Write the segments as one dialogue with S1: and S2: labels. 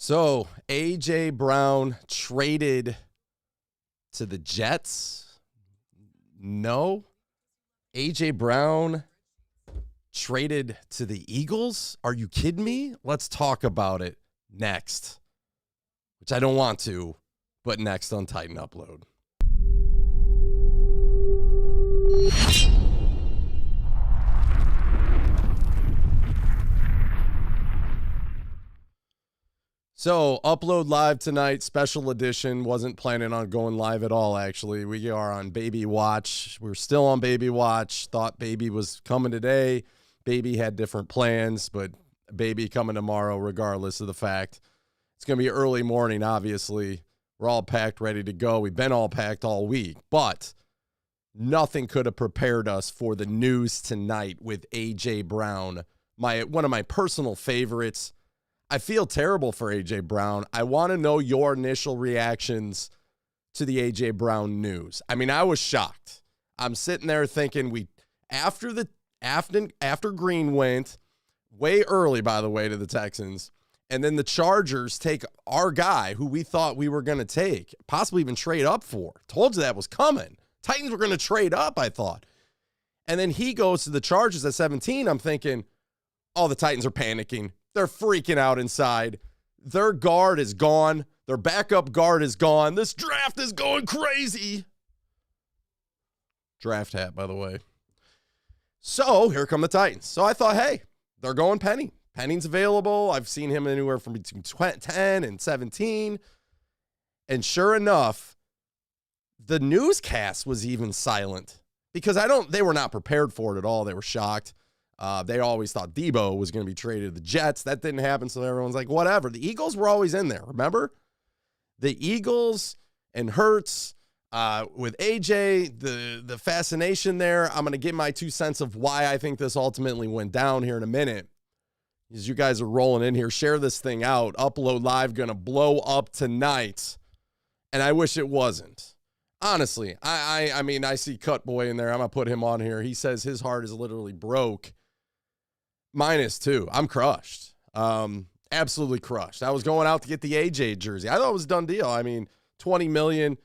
S1: So, A.J. Brown traded to the Jets? No. A.J. Brown traded to the Eagles? Are you kidding me? Let's talk about it next. Which I don't want to, but next on Titan Upload. So, Upload live tonight, special edition. Wasn't planning on going live at all, actually. We are on Baby Watch. We're still on Baby Watch. Thought Baby was coming today. Baby had different plans, but Baby coming tomorrow, regardless of the fact. It's going to be early morning, obviously. We're all packed, ready to go. We've been all packed all week, but nothing could have prepared us for the news tonight with A.J. Brown, one of my personal favorites. I feel terrible for A.J. Brown. I want to know your initial reactions to the A.J. Brown news. I mean, I was shocked. I'm sitting there thinking after Green went way early, by the way, to the Texans, and then the Chargers take our guy who we thought we were going to take, possibly even trade up for. Told you that was coming. Titans were going to trade up, I thought. And then he goes to the Chargers at 17. I'm thinking, oh, the Titans are panicking. They're freaking out inside. Their guard is gone. Their backup guard is gone. This draft is going crazy. Draft hat, by the way. So here come the Titans. So I thought, hey, they're going Penny. Penny's available. I've seen him anywhere from between 10 and 17. And sure enough, the newscast was even silent because they were not prepared for it at all. They were shocked. They always thought Debo was going to be traded to the Jets. That didn't happen, so everyone's like, whatever. The Eagles were always in there, remember? The Eagles and Hurts with AJ, the fascination there. I'm going to give my 2 cents of why I think this ultimately went down here in a minute. As you guys are rolling in here, share this thing out. Upload Live going to blow up tonight, and I wish it wasn't. Honestly, I mean, I see Cut Boy in there. I'm going to put him on here. He says his heart is literally broke. Mine is too. I'm crushed. Absolutely crushed. I was going out to get the AJ jersey. I thought it was a done deal. I mean, $20 million.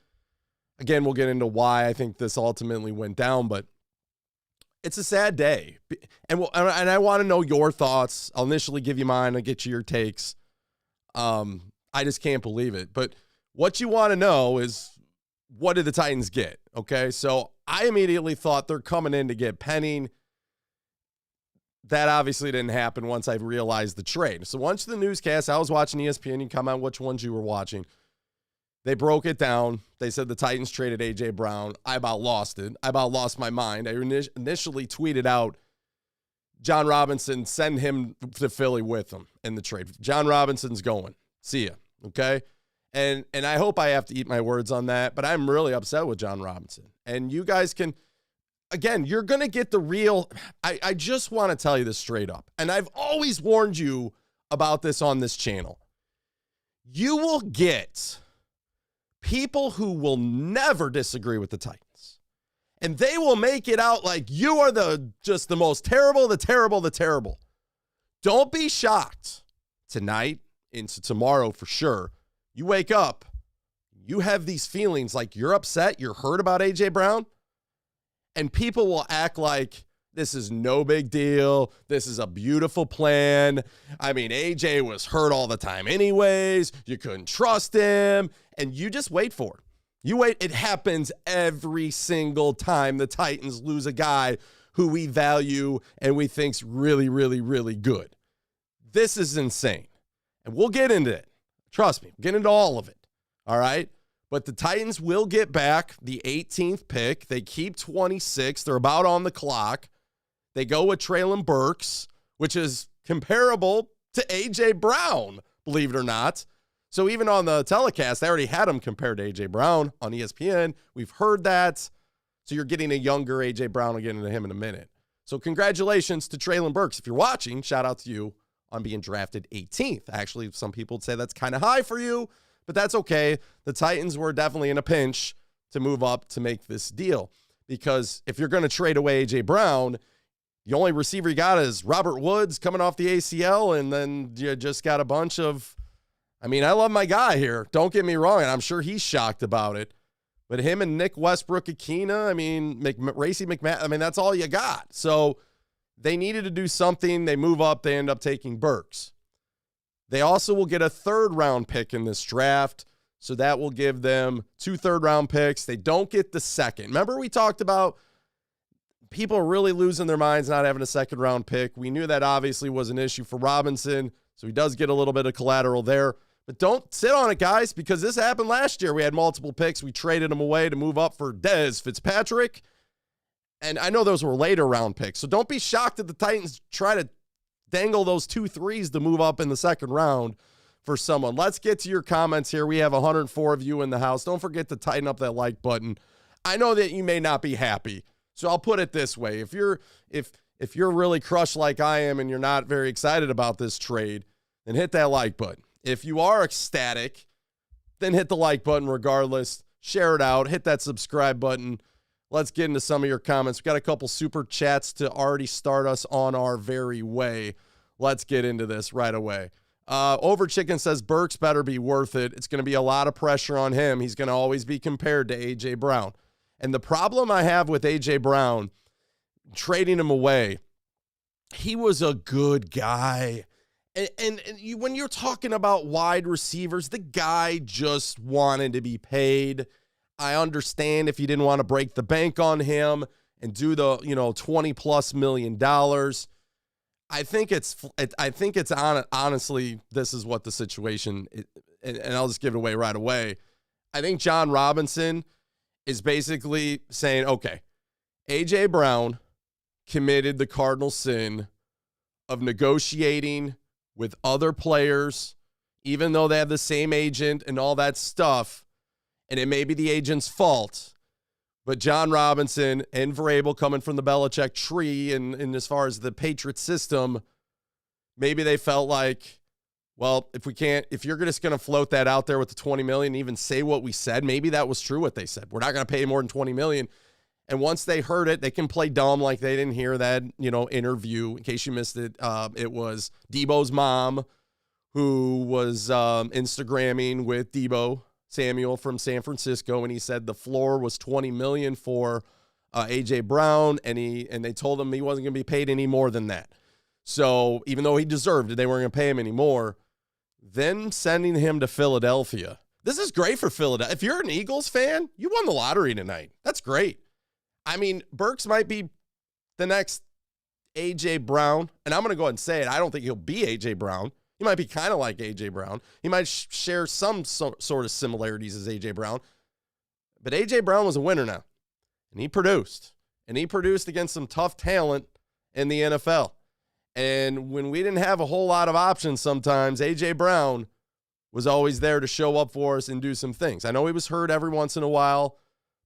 S1: Again, we'll get into why I think this ultimately went down, but it's a sad day. And I want to know your thoughts. I'll initially give you mine. I'll get you your takes. I just can't believe it. But what you want to know is, what did the Titans get? Okay, so I immediately thought they're coming in to get Penning. That obviously didn't happen once I realized the trade. So once the newscast, I was watching ESPN. You come on which ones you were watching. They broke it down. They said the Titans traded A.J. Brown. I about lost it. I about lost my mind. I initially tweeted out, Jon Robinson, send him to Philly with them in the trade. Jon Robinson's going. See ya, okay? And I hope I have to eat my words on that, but I'm really upset with Jon Robinson. And you guys can, again, you're going to get the real, I just want to tell you this straight up. And I've always warned you about this on this channel. You will get people who will never disagree with the Titans. And they will make it out like you are just the most terrible, the terrible. Don't be shocked tonight into tomorrow for sure. You wake up, you have these feelings like you're upset, you're hurt about A.J. Brown, and people will act like this is no big deal. This is a beautiful plan. I mean, A.J. was hurt all the time anyways. You couldn't trust him, and you just wait for it. You wait. It happens every single time the Titans lose a guy who we value and we think's really, really, really good. This is insane, and we'll get into it. Trust me, we'll get into all of it, all right? But the Titans will get back the 18th pick. They keep 26. They're about on the clock. They go with Treylon Burks, which is comparable to A.J. Brown, believe it or not. So even on the telecast, they already had him compared to A.J. Brown on ESPN. We've heard that. So you're getting a younger A.J. Brown. I'll get into him in a minute. So congratulations to Treylon Burks. If you're watching, shout out to you on being drafted 18th. Actually, some people would say that's kind of high for you, but that's okay. The Titans were definitely in a pinch to move up to make this deal, because if you're going to trade away A.J. Brown, the only receiver you got is Robert Woods coming off the ACL, and then you just got a bunch of, I mean, I love my guy here. Don't get me wrong, and I'm sure he's shocked about it. But him and Nick Westbrook-Akina, I mean, Racey McMahon, I mean, that's all you got. So they needed to do something. They move up. They end up taking Burks. They also will get a third-round pick in this draft, so that will give them 2 third-round picks. They don't get the second. Remember we talked about people really losing their minds not having a second-round pick. We knew that obviously was an issue for Robinson, so he does get a little bit of collateral there. But don't sit on it, guys, because this happened last year. We had multiple picks. We traded them away to move up for Dez Fitzpatrick. And I know those were later round picks. So don't be shocked that the Titans try to dangle those 2 threes to move up in the second round for someone. Let's get to your comments here. We have 104 of you in the house. Don't forget to tighten up that like button. I know that you may not be happy. So I'll put it this way. If you're really crushed like I am and you're not very excited about this trade, then hit that like button. If you are ecstatic, then hit the like button regardless. Share it out. Hit that subscribe button. Let's get into some of your comments. We've got a couple super chats to already start us on our very way. Let's get into this right away. Over Chicken says, Burks better be worth it. It's going to be a lot of pressure on him. He's going to always be compared to A.J. Brown. And the problem I have with A.J. Brown, trading him away, he was a good guy. And when you're talking about wide receivers, the guy just wanted to be paid. I understand if you didn't want to break the bank on him and do the, $20+ million. I think it's honestly, this is what the situation is, and I'll just give it away right away. I think Jon Robinson is basically saying, okay, A.J. Brown committed the cardinal sin of negotiating with other players, even though they have the same agent and all that stuff, and it may be the agent's fault, but Jon Robinson and Vrabel coming from the Belichick tree and as far as the Patriot system, maybe they felt like, well, if you're just going to float that out there with the $20 million, even say what we said, maybe that was true what they said. We're not going to pay more than $20 million. And once they heard it, they can play dumb like they didn't hear that, interview. In case you missed it, it was Debo's mom who was Instagramming with Debo Samuel from San Francisco, and he said the floor was $20 million for A.J. Brown, and they told him he wasn't going to be paid any more than that. So even though he deserved it, they weren't going to pay him anymore. Then sending him to Philadelphia. This is great for Philadelphia. If you're an Eagles fan, you won the lottery tonight. That's great. I mean, Burks might be the next A.J. Brown, and I'm going to go ahead and say it. I don't think he'll be A.J. Brown. He might be kind of like A.J. Brown. He might share some sort of similarities as A.J. Brown. But A.J. Brown was a winner now, and he produced. And he produced against some tough talent in the NFL. And when we didn't have a whole lot of options sometimes, A.J. Brown was always there to show up for us and do some things. I know he was hurt every once in a while,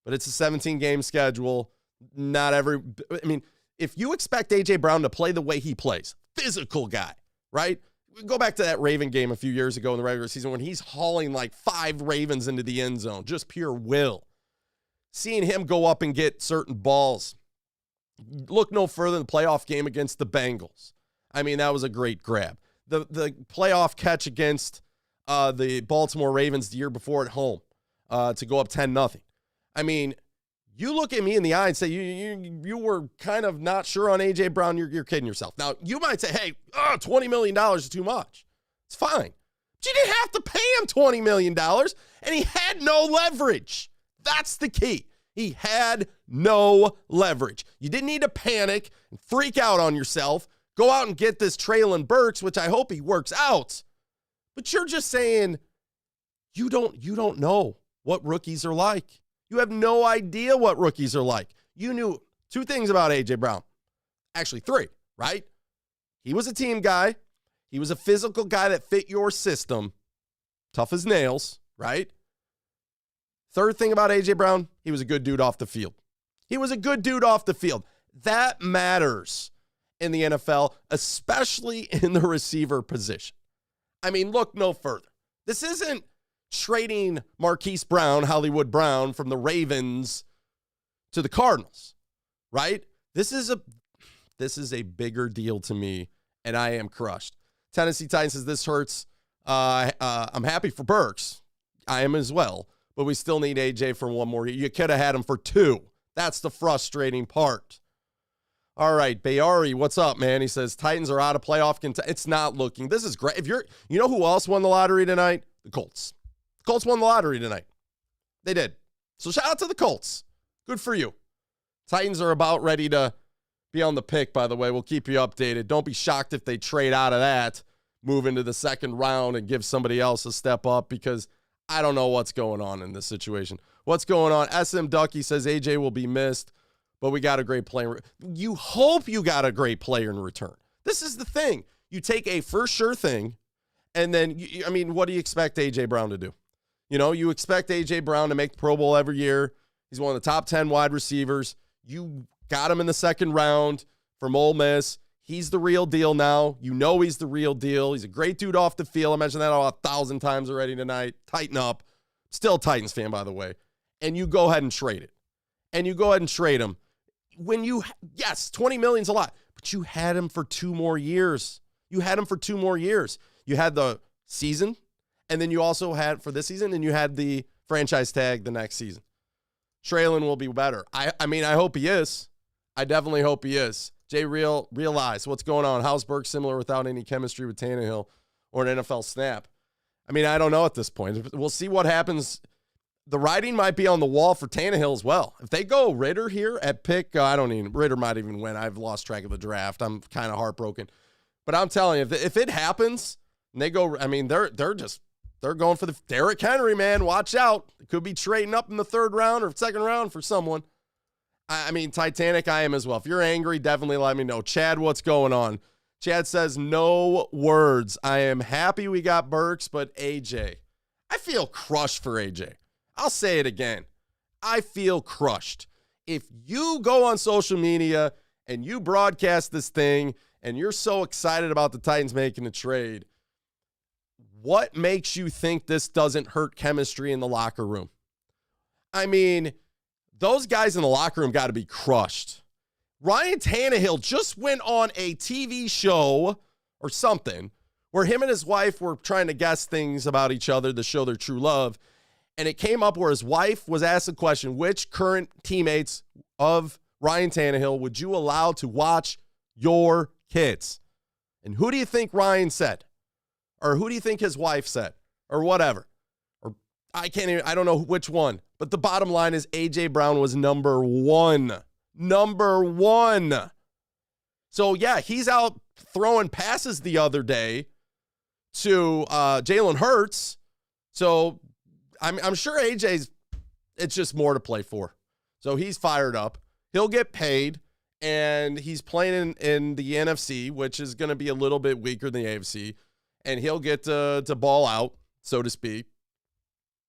S1: but it's a 17-game schedule. If you expect A.J. Brown to play the way he plays, physical guy, right? Go back to that Raven game a few years ago in the regular season when he's hauling like 5 Ravens into the end zone, just pure will. Seeing him go up and get certain balls. Look no further than the playoff game against the Bengals. I mean, that was a great grab. The playoff catch against the Baltimore Ravens the year before at home to go up 10-0. I mean, you look at me in the eye and say you were kind of not sure on A.J. Brown. You're kidding yourself. Now, you might say, hey, $20 million is too much. It's fine. But you didn't have to pay him $20 million, and he had no leverage. That's the key. He had no leverage. You didn't need to panic and freak out on yourself. Go out and get this Treylon Burks, which I hope he works out. But you're just saying you don't know what rookies are like. You have no idea what rookies are like. You knew 2 things about A.J. Brown. Actually, 3, right? He was a team guy. He was a physical guy that fit your system. Tough as nails, right? Third thing about A.J. Brown, he was a good dude off the field. He was a good dude off the field. That matters in the NFL, especially in the receiver position. I mean, look no further. This isn't trading Marquise Brown, Hollywood Brown, from the Ravens to the Cardinals, right? This is a bigger deal to me, and I am crushed. Tennessee Titans says this hurts I'm happy for Burks. I am as well. But we still need AJ for one more year. You could have had him for 2. That's the frustrating part. All right, Bayari, what's up, man? He says, Titans are out of playoff contention. It's not looking. This is great. You know who else won the lottery tonight? The Colts. The Colts won the lottery tonight. They did. So shout out to the Colts. Good for you. Titans are about ready to be on the pick, by the way. We'll keep you updated. Don't be shocked if they trade out of that, move into the second round, and give somebody else a step up, because I don't know what's going on in this situation. What's going on? SM Ducky says AJ will be missed, but we got a great player. You hope you got a great player in return. This is the thing. You take a for sure thing, and then, what do you expect AJ Brown to do? You expect AJ Brown to make the Pro Bowl every year. He's one of the top 10 wide receivers. You got him in the second round from Ole Miss. He's the real deal now. He's the real deal. He's a great dude off the field. I mentioned that 1,000 times already tonight. Tighten up. Still a Titans fan, by the way. And you go ahead and trade it. And you go ahead and trade him. Yes, $20 million's a lot, but you had him for 2 more years. You had the season, and then you also had for this season, and you had the franchise tag the next season. Treylon will be better. I hope he is. I definitely hope he is. Jay realize what's going on. How's Burks similar without any chemistry with Tannehill or an NFL snap? I don't know at this point. We'll see what happens. The writing might be on the wall for Tannehill as well. If they go Ritter here at pick, Ritter might even win. I've lost track of the draft. I'm kind of heartbroken. But I'm telling you, if it happens, and they go, they're going for the Derrick Henry, man. Watch out. It could be trading up in the 3rd round or 2nd round for someone. Titanic, I am as well. If you're angry, definitely let me know. Chad, what's going on? Chad says, no words. I am happy we got Burks, but AJ. I feel crushed for AJ. I'll say it again. I feel crushed. If you go on social media and you broadcast this thing and you're so excited about the Titans making a trade, what makes you think this doesn't hurt chemistry in the locker room? Those guys in the locker room got to be crushed. Ryan Tannehill just went on a TV show or something where him and his wife were trying to guess things about each other to show their true love. And it came up where his wife was asked the question, which current teammates of Ryan Tannehill would you allow to watch your kids? And who do you think Ryan said? Or who do you think his wife said? Or whatever. Or I don't know which one. But the bottom line is A.J. Brown was number 1. Number 1. So, yeah, he's out throwing passes the other day to Jalen Hurts. So, I'm sure A.J.'s, it's just more to play for. So, he's fired up. He'll get paid, and he's playing in the NFC, which is going to be a little bit weaker than the AFC. And he'll get to ball out, so to speak.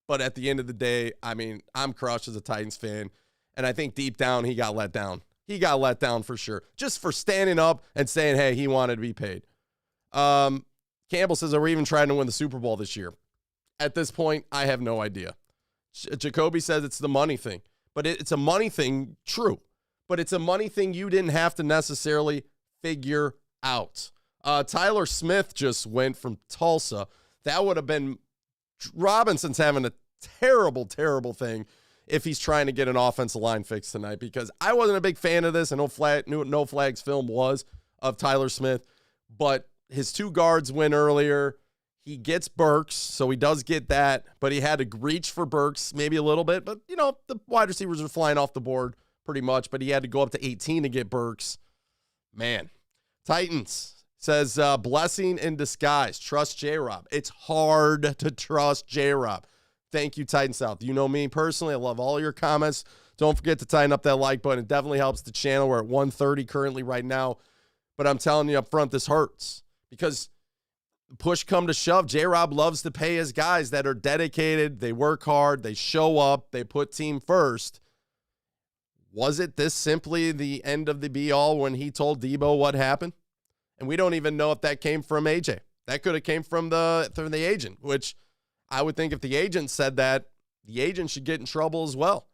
S1: But at the end of the day, I'm crushed as a Titans fan. And I think deep down, he got let down. He got let down for sure. Just for standing up and saying, hey, he wanted to be paid. Campbell says, are we even trying to win the Super Bowl this year? At this point, I have no idea. Jacoby says it's the money thing. But it's a money thing, true. But it's a money thing you didn't have to necessarily figure out. Tyler Smith just went from Tulsa. That would have been Robinson's having a terrible, terrible thing if he's trying to get an offensive line fix tonight, because I wasn't a big fan of this. I knew what No Flags film was of Tyler Smith, but his 2 guards win earlier. He gets Burks, so he does get that, but he had to reach for Burks maybe a little bit. But, the wide receivers are flying off the board pretty much, but he had to go up to 18 to get Burks. Man, Titans. Says, blessing in disguise. Trust J-Rob. It's hard to trust J-Rob. Thank you, Titan South. You know me personally. I love all your comments. Don't forget to tighten up that like button. It definitely helps the channel. We're at 130 currently right now. But I'm telling you up front, this hurts. Because push come to shove, J-Rob loves to pay his guys that are dedicated. They work hard. They show up. They put team first. Was it this simply the end of the be-all when he told Debo what happened? And we don't even know if that came from AJ. That could have came from the agent, which I would think if the agent said that, the agent should get in trouble as well.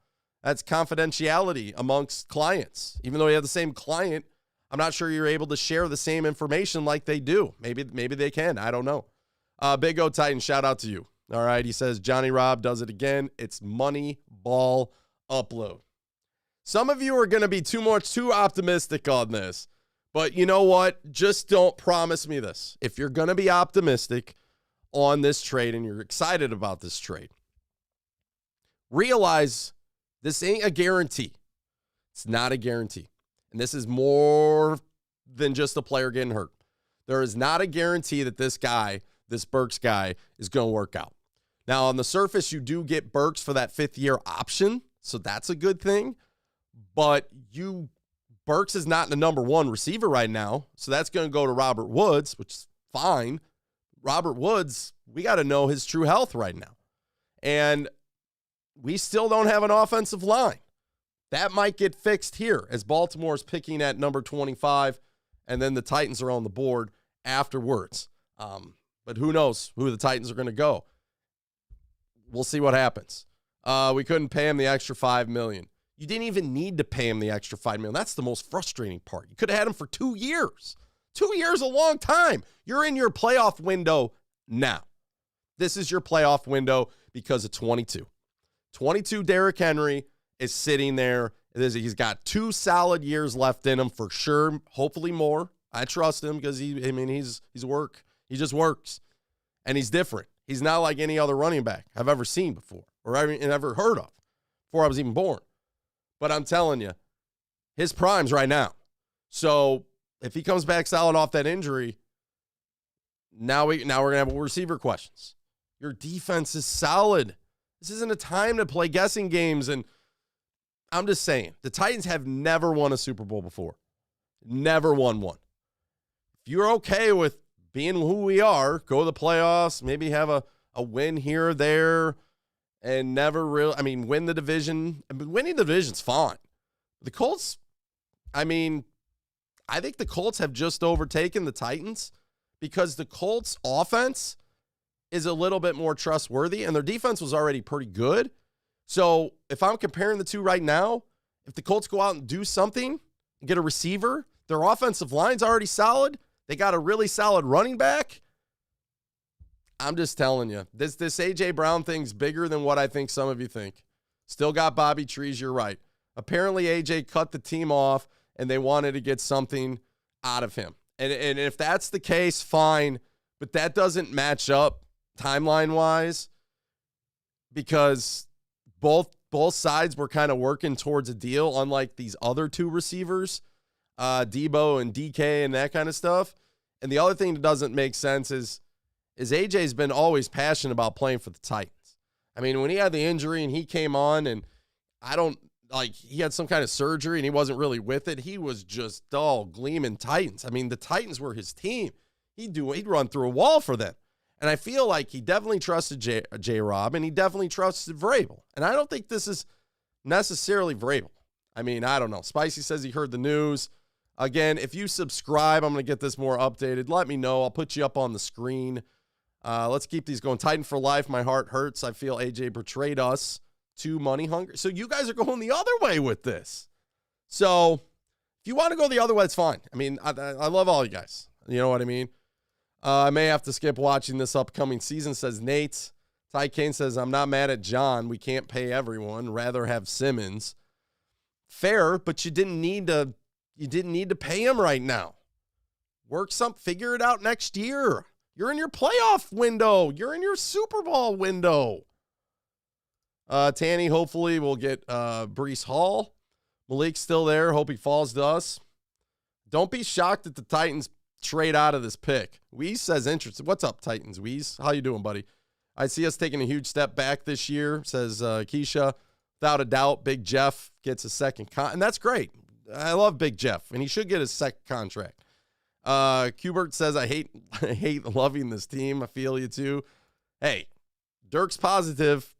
S1: That's confidentiality amongst clients. Even though you have the same client, I'm not sure you're able to share the same information like they do. Maybe they can. I don't know. Big O Titan, shout out to you. All right, he says, Johnny Rob does it again. It's money ball upload. Some of you are going to be too optimistic on this. But you know what? Just don't promise me this. If you're going to be optimistic on this trade and you're excited about this trade, realize this ain't a guarantee. It's not a guarantee. And this is more than just a player getting hurt. There is not a guarantee that this guy, this Burks guy, is going to work out. Now, on the surface, you do get Burks for that fifth-year option, so that's a good thing. But Burks is not the number one receiver right now, so that's going to go to Robert Woods, which is fine. Robert Woods, we got to know his true health right now. And we still don't have an offensive line. That might get fixed here as Baltimore's picking at number 25, and then the Titans are on the board afterwards. But who knows who the Titans are going to go. We'll see what happens. We couldn't pay him the extra $5 million. You didn't even need to pay him the extra $5 million. That's the most frustrating part. You could have had him for 2 years. 2 years, a long time. You're in your playoff window now. This is your playoff window because of 22. 22 Derrick Henry is sitting there. He's got 2 solid years left in him for sure. Hopefully more. I trust him because he's work. He just works. And he's different. He's not like any other running back I've ever seen before or ever heard of before I was even born. But I'm telling you, his prime's right now. So if he comes back solid off that injury, now we're gonna have receiver questions. Your defense is solid. This isn't a time to play guessing games. And I'm just saying, the Titans have never won a Super Bowl before. Never won one. If you're okay with being who we are, go to the playoffs, maybe have a win here or there, and never really, win the division. Winning the division's fine. The Colts, I think the Colts have just overtaken the Titans because the Colts' offense is a little bit more trustworthy, and their defense was already pretty good. So if I'm comparing the two right now, if the Colts go out and do something and get a receiver, their offensive line's already solid. They got a really solid running back. I'm just telling you, this A.J. Brown thing's bigger than what I think some of you think. Still got Bobby Trees, you're right. Apparently, A.J. cut the team off, and they wanted to get something out of him. And if that's the case, fine. But that doesn't match up timeline-wise because both sides were kind of working towards a deal, unlike these other 2 receivers, Debo and DK and that kind of stuff. And the other thing that doesn't make sense is AJ's been always passionate about playing for the Titans. When he had the injury and he came on and he had some kind of surgery and he wasn't really with it. He was just gleaming Titans. The Titans were his team. He'd run through a wall for them. And I feel like he definitely trusted J-Rob and he definitely trusted Vrabel. And I don't think this is necessarily Vrabel. I don't know. Spicy says he heard the news. Again, if you subscribe, I'm going to get this more updated. Let me know. I'll put you up on the screen. Let's keep these going. Titan for life. My heart hurts. I feel AJ betrayed us. Too money hungry. So you guys are going the other way with this. So if you want to go the other way, it's fine. I love all you guys. You know what I mean? I may have to skip watching this upcoming season, says Nate. Ty Kane says, I'm not mad at John. We can't pay everyone. Rather have Simmons. Fair, but you didn't need to pay him right now. Figure it out next year. You're in your playoff window. You're in your Super Bowl window. Tanny, hopefully we'll get Breece Hall. Malik's still there. Hope he falls to us. Don't be shocked that the Titans trade out of this pick. Weeze says interested. What's up, Titans? Weeze, how you doing, buddy? I see us taking a huge step back this year, says Keisha. Without a doubt, Big Jeff gets a second and that's great. I love Big Jeff, and he should get his second contract. Qbert says, I hate loving this team. I feel you too. Hey, Dirk's positive.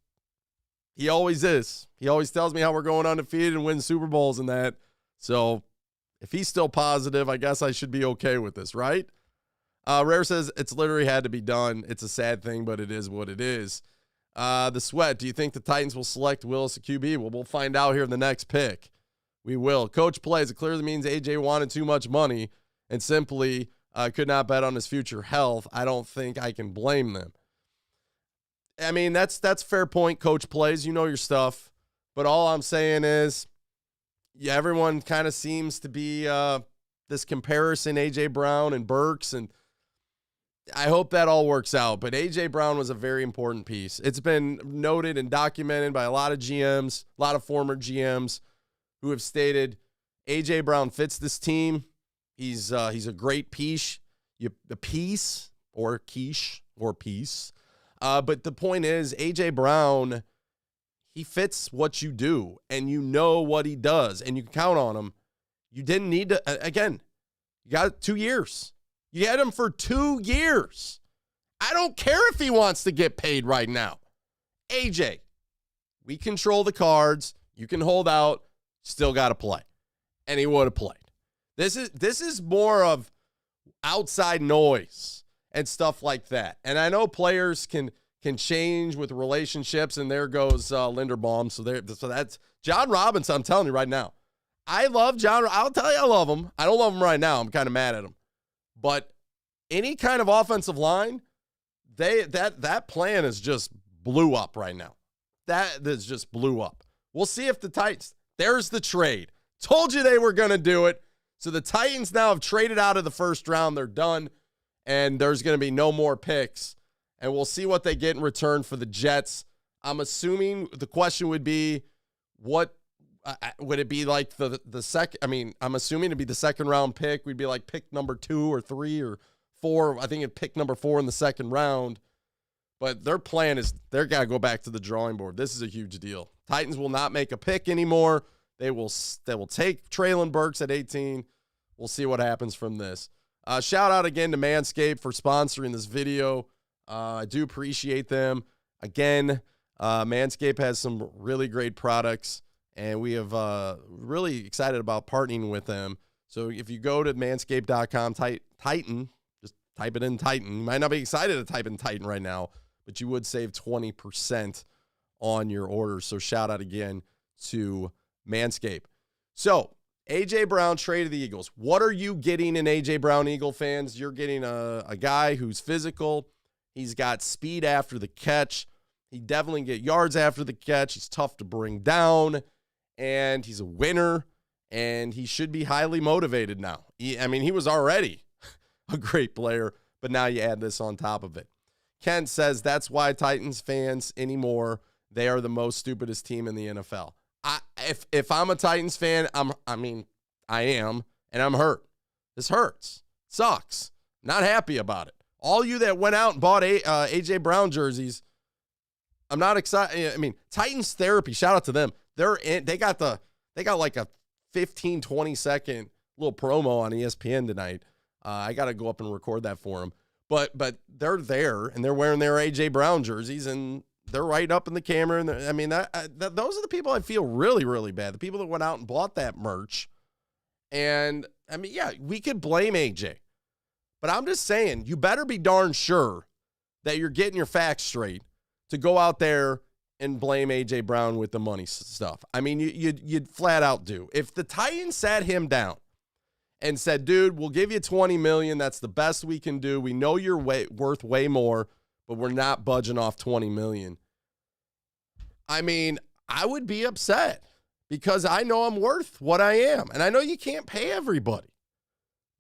S1: He always is. He always tells me how we're going undefeated and win Super Bowls and that. So if he's still positive, I guess I should be okay with this, right? Rare says, it's literally had to be done. It's a sad thing, but it is what it is. The Sweat, do you think the Titans will select Willis a QB? Well, we'll find out here in the next pick. We will. Coach plays. It clearly means AJ wanted too much money and simply could not bet on his future health. I don't think I can blame them. I mean, that's fair point. Coach plays, you know your stuff. But all I'm saying is, yeah, everyone kind of seems to be this comparison, A.J. Brown and Burks, and I hope that all works out. But A.J. Brown was a very important piece. It's been noted and documented by a lot of GMs, a lot of former GMs who have stated A.J. Brown fits this team. He's a great piece, a piece or quiche or piece. But the point is, A.J. Brown, he fits what you do, and you know what he does, and you can count on him. You didn't need to, again, you got 2 years. You had him for 2 years. I don't care if he wants to get paid right now. A.J., we control the cards. You can hold out, still got to play. And he would have played. This is more of outside noise and stuff like that. And I know players can change with relationships, and there goes Linderbaum. So that's Jon Robinson. I'm telling you right now, I love Jon. I'll tell you, I love him. I don't love him right now. I'm kind of mad at him. But any kind of offensive line, that plan is just blew up right now. That is just blew up. We'll see if the Titans. There's the trade. Told you they were going to do it. So the Titans now have traded out of the first round. They're done, and there's going to be no more picks. And we'll see what they get in return for the Jets. I'm assuming the question would be, what would it be like the second? I mean, I'm assuming it'd be the second round pick. We'd be like pick number 2 or 3 or 4. I think it'd pick number 4 in the second round. But their plan is they're got to go back to the drawing board. This is a huge deal. Titans will not make a pick anymore. They will take Treylon Burks at 18. We'll see what happens from this. Shout out again to Manscaped for sponsoring this video. I do appreciate them. Again, Manscaped has some really great products, and we have really excited about partnering with them. So if you go to manscaped.com, Titan, just type it in Titan. You might not be excited to type in Titan right now, but you would save 20% on your order. So shout out again to Manscaped. So A.J. Brown traded the Eagles. What are you getting in A.J. Brown, Eagle fans? You're getting a guy who's physical. He's got speed after the catch. He definitely can get yards after the catch. He's tough to bring down, and he's a winner, and he should be highly motivated now. He was already a great player, but now you add this on top of it. Ken says that's why Titans fans anymore, they are the most stupidest team in the NFL. If I'm a Titans fan, I am, and I'm hurt. This hurts. Sucks. Not happy about it. All you that went out and bought A.J. Brown jerseys, I'm not excited. I mean, Titans Therapy, shout out to them. They got like a 15, 20 second little promo on ESPN tonight. I got to go up and record that for them. But they're there, and they're wearing their A.J. Brown jerseys, and they're right up in the camera. And those are the people I feel really, really bad. The people that went out and bought that merch. And, we could blame A.J., but I'm just saying, you better be darn sure that you're getting your facts straight to go out there and blame A.J. Brown with the money stuff. I mean, you'd flat out do. If the Titans sat him down and said, dude, we'll give you $20 million. That's the best we can do. We know you're worth way more, but we're not budging off $20 million. I mean, I would be upset because I know I'm worth what I am. And I know you can't pay everybody.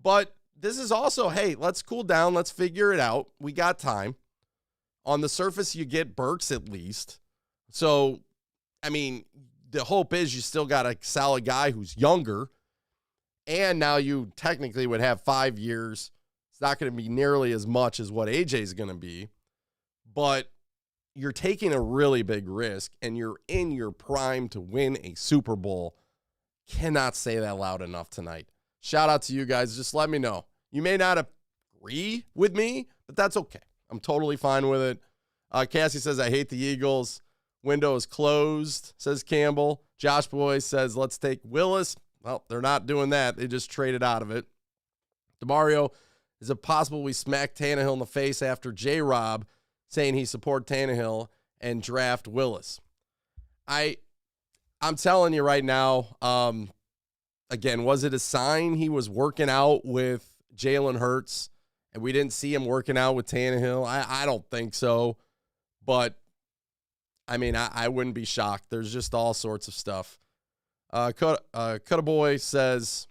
S1: But this is also, hey, let's cool down. Let's figure it out. We got time. On the surface, you get Burks at least. So, the hope is you still got a solid guy who's younger. And now you technically would have 5 years. It's not going to be nearly as much as what AJ is going to be. But you're taking a really big risk, and you're in your prime to win a Super Bowl. Cannot say that loud enough tonight. Shout out to you guys. Just let me know. You may not agree with me, but that's okay. I'm totally fine with it. Cassie says, I hate the Eagles. Window is closed, says Campbell. Josh Boy says, let's take Willis. Well, they're not doing that. They just traded out of it. DeMario, is it possible we smack Tannehill in the face after J-Rob saying he support Tannehill and draft Willis? I'm telling you right now, again, was it a sign he was working out with Jalen Hurts and we didn't see him working out with Tannehill? I don't think so. But, I mean, I wouldn't be shocked. There's just all sorts of stuff. Cuttaboy says,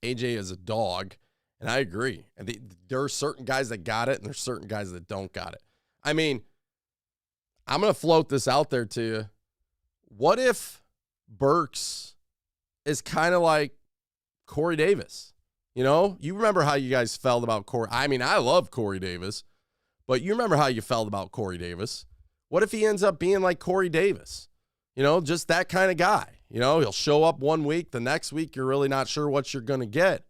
S1: AJ is a dog. And I agree. And there are certain guys that got it, and there's certain guys that don't got it. I mean, I'm going to float this out there to you. What if Burks is kind of like Corey Davis? You know, you remember how you guys felt about Corey. I mean, I love Corey Davis, but you remember how you felt about Corey Davis. What if he ends up being like Corey Davis? You know, just that kind of guy. You know, he'll show up one week. The next week, you're really not sure what you're going to get.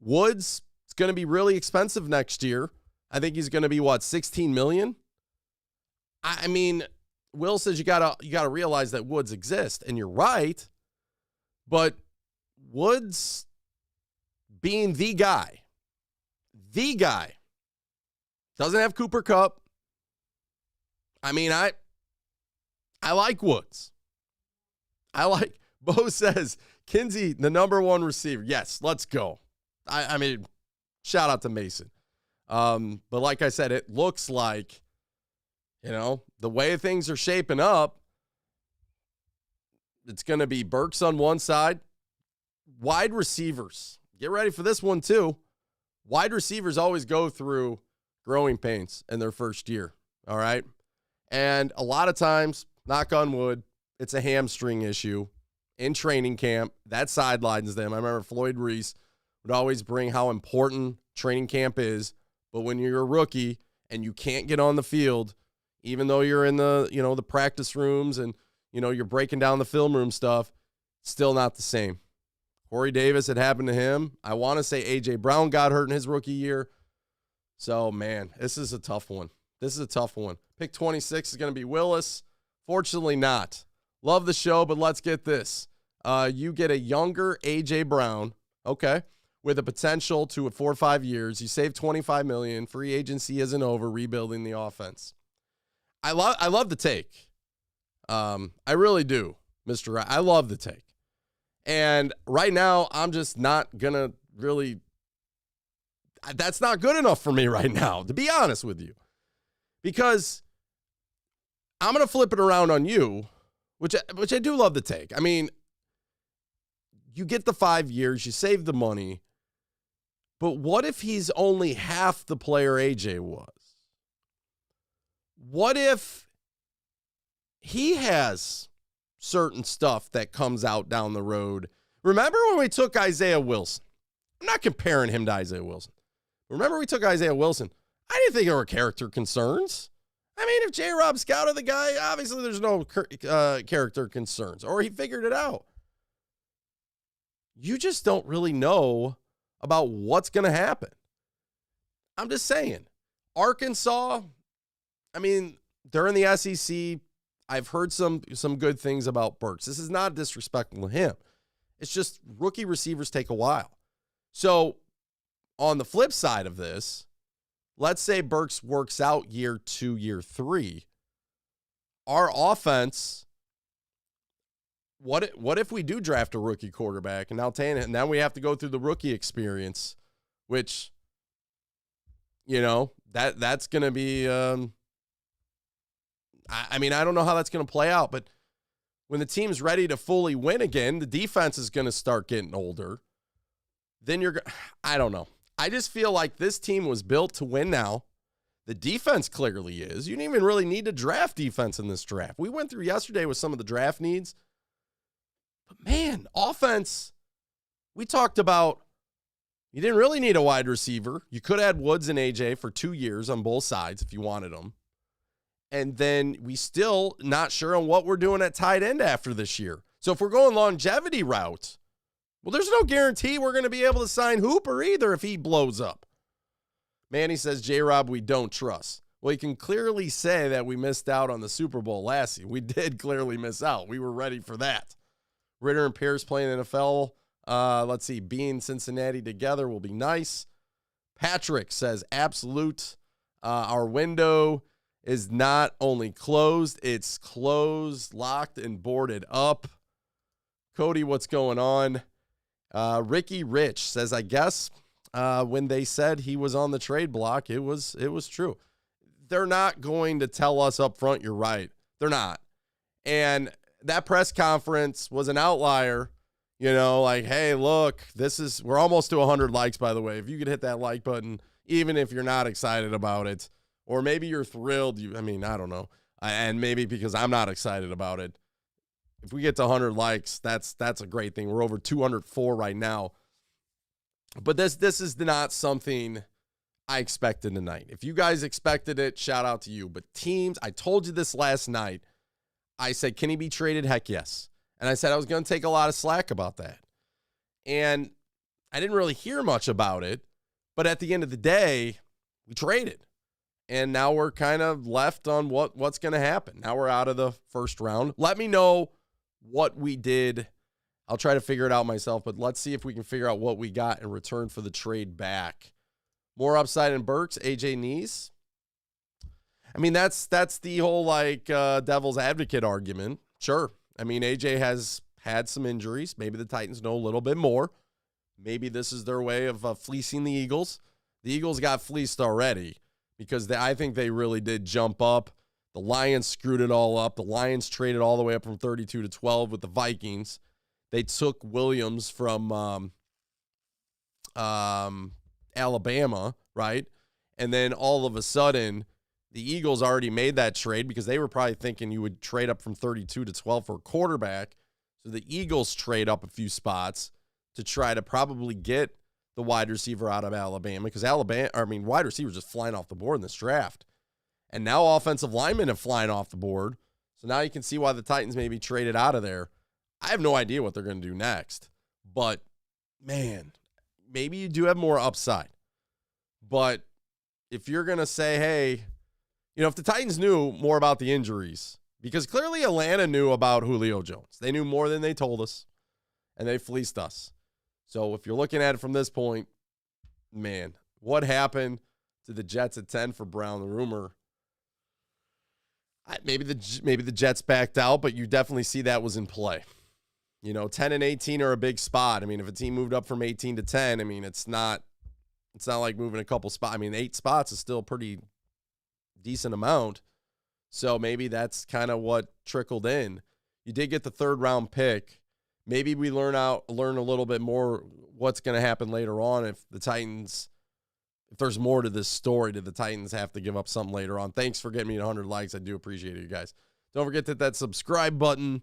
S1: Woods is going to be really expensive next year. I think he's going to be, $16 million? I mean, Will says you gotta realize that Woods exists, and you're right. But Woods being the guy, doesn't have Cooper Kupp. I mean, I like Woods. Bo says, Kinsey, the number one receiver. Yes, let's go. I mean, shout out to Mason. But like I said, it looks like, you know, the way things are shaping up, it's going to be Burks on one side. Wide receivers. Get ready for this one, too. Wide receivers always go through growing pains in their first year, all right? And a lot of times, knock on wood, it's a hamstring issue in training camp. That sidelines them. I remember Floyd Reese would always bring how important training camp is. But when you're a rookie and you can't get on the field, even though you're in the, you know, the practice rooms and, you know, you're breaking down the film room stuff, still not the same. Corey Davis, it happened to him. I want to say A.J. Brown got hurt in his rookie year. So, man, this is a tough one. Pick 26 is going to be Willis. Fortunately not. Love the show, but let's get this. You get a younger A.J. Brown, okay, with a potential to 4 or 5 years. You save $25 million. Free agency isn't over. Rebuilding the offense. I love the take. I really do, Mr. Wright. I love the take. And right now, I'm just not going to really, that's not good enough for me right now, to be honest with you. Because I'm going to flip it around on you, which I do love the take. I mean, you get the 5 years, you save the money, but what if he's only half the player AJ was? What if he has certain stuff that comes out down the road? Remember when we took Isaiah Wilson? I'm not comparing him to Isaiah Wilson. Remember we took Isaiah Wilson? I didn't think there were character concerns. I mean, if J-Rob scouted the guy, obviously there's no character concerns, or he figured it out. You just don't really know about what's going to happen. I'm just saying. Arkansas, I mean, they're in the SEC. I've heard some good things about Burks. This is not disrespectful to him. It's just rookie receivers take a while. So on the flip side of this, let's say Burks works out year 2, year 3. Our offense, what if we do draft a rookie quarterback and now we have to go through the rookie experience, which, you know, that's going to be, I mean, I don't know how that's going to play out, but when the team's ready to fully win again, the defense is going to start getting older. Then I don't know. I just feel like this team was built to win now. The defense clearly is. You didn't even really need to draft defense in this draft. We went through yesterday with some of the draft needs. But, man, offense, we talked about you didn't really need a wide receiver. You could add Woods and A.J. for 2 years on both sides if you wanted them. And then we still not sure on what we're doing at tight end after this year. So if we're going longevity route, well, there's no guarantee we're going to be able to sign Hooper either if he blows up. Manny says, J-Rob, we don't trust. Well, you can clearly say that we missed out on the Super Bowl last year. We did clearly miss out. We were ready for that. Ritter and Pierce playing NFL. Let's see, Bean, Cincinnati together will be nice. Patrick says, absolute. Our window is not only closed, it's closed, locked, and boarded up. Cody, what's going on? Ricky Rich says, I guess when they said he was on the trade block, it was true. They're not going to tell us up front, you're right. They're not. And that press conference was an outlier, like, hey, look, we're almost to 100 likes, by the way. If you could hit that like button, even if you're not excited about it, or maybe you're thrilled, I don't know. And maybe because I'm not excited about it. If we get to 100 likes, that's a great thing. We're over 204 right now. But this is not something I expected tonight. If you guys expected it, shout out to you. But teams, I told you this last night. I said, can he be traded? Heck yes. And I said I was going to take a lot of slack about that. And I didn't really hear much about it. But at the end of the day, we traded. And now we're kind of left on what's going to happen. Now we're out of the first round. Let me know what we did. I'll try to figure it out myself, but let's see if we can figure out what we got in return for the trade back. More upside in Burks, A.J. knees. That's the whole devil's advocate argument. Sure. A.J. has had some injuries. Maybe the Titans know a little bit more. Maybe this is their way of fleecing the Eagles. The Eagles got fleeced already because I think they really did jump up. The Lions screwed it all up. The Lions traded all the way up from 32 to 12 with the Vikings. They took Williams from Alabama, right? And then all of a sudden, the Eagles already made that trade because they were probably thinking you would trade up from 32 to 12 for a quarterback. So the Eagles trade up a few spots to try to probably get the wide receiver out of Alabama because wide receivers just flying off the board in this draft. And now offensive linemen have flying off the board. So now you can see why the Titans may be traded out of there. I have no idea what they're going to do next. But, man, maybe you do have more upside. But if you're going to say, hey, if the Titans knew more about the injuries, because clearly Atlanta knew about Julio Jones. They knew more than they told us, and they fleeced us. So if you're looking at it from this point, man, what happened to the Jets at 10 for Brown? The rumor, maybe the Jets backed out, but you definitely see that was in play. 10 and 18 are a big spot. If a team moved up from 18 to 10, it's not like moving a couple spots. 8 spots is still a pretty decent amount. So maybe that's kind of what trickled in. You did get the 3rd round pick. Maybe we learn a little bit more what's going to happen later on if there's more to this story. Did the Titans have to give up something later on? Thanks for getting me 100 likes. I do appreciate it, you guys. Don't forget to hit that subscribe button.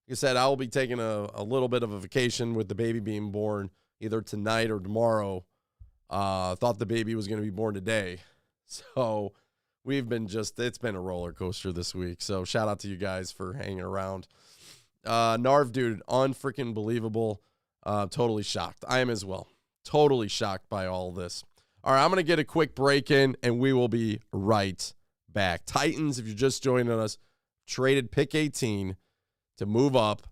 S1: Like I said, I will be taking a little bit of a vacation with the baby being born either tonight or tomorrow. Thought the baby was going to be born today. So it's been a roller coaster this week. So shout out to you guys for hanging around. Narv, dude, unfreaking believable. Totally shocked. I am as well. Totally shocked by all this. All right, I'm going to get a quick break in, and we will be right back. Titans, if you're just joining us, traded pick 18 to move up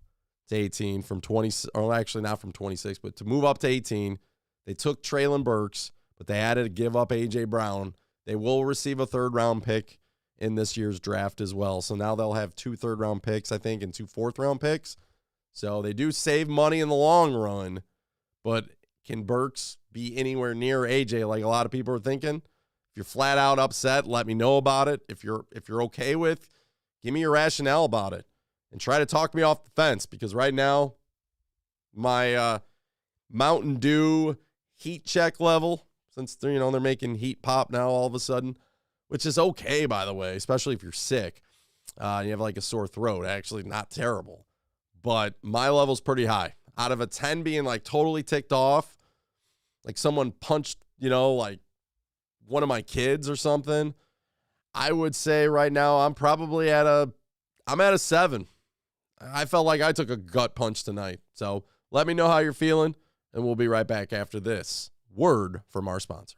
S1: to 18 from 20, or actually not from 26, but to move up to 18. They took Treylon Burks, but they had to give up A.J. Brown. They will receive a 3rd round pick in this year's draft as well. So now they'll have 2 3rd round picks, I think, and 2 4th round picks. So they do save money in the long run, but can Burks be anywhere near AJ like a lot of people are thinking? If you're flat out upset, let me know about it. If you're okay with, give me your rationale about it and try to talk me off the fence, because right now my Mountain Dew heat check level, since they're making heat pop now all of a sudden, which is okay, by the way, especially if you're sick. You have like a sore throat. Actually, not terrible. But my level's pretty high. Out of a 10 being like totally ticked off, like someone punched, like one of my kids or something, I would say right now I'm probably at a 7. I felt like I took a gut punch tonight. So let me know how you're feeling, and we'll be right back after this word from our sponsor.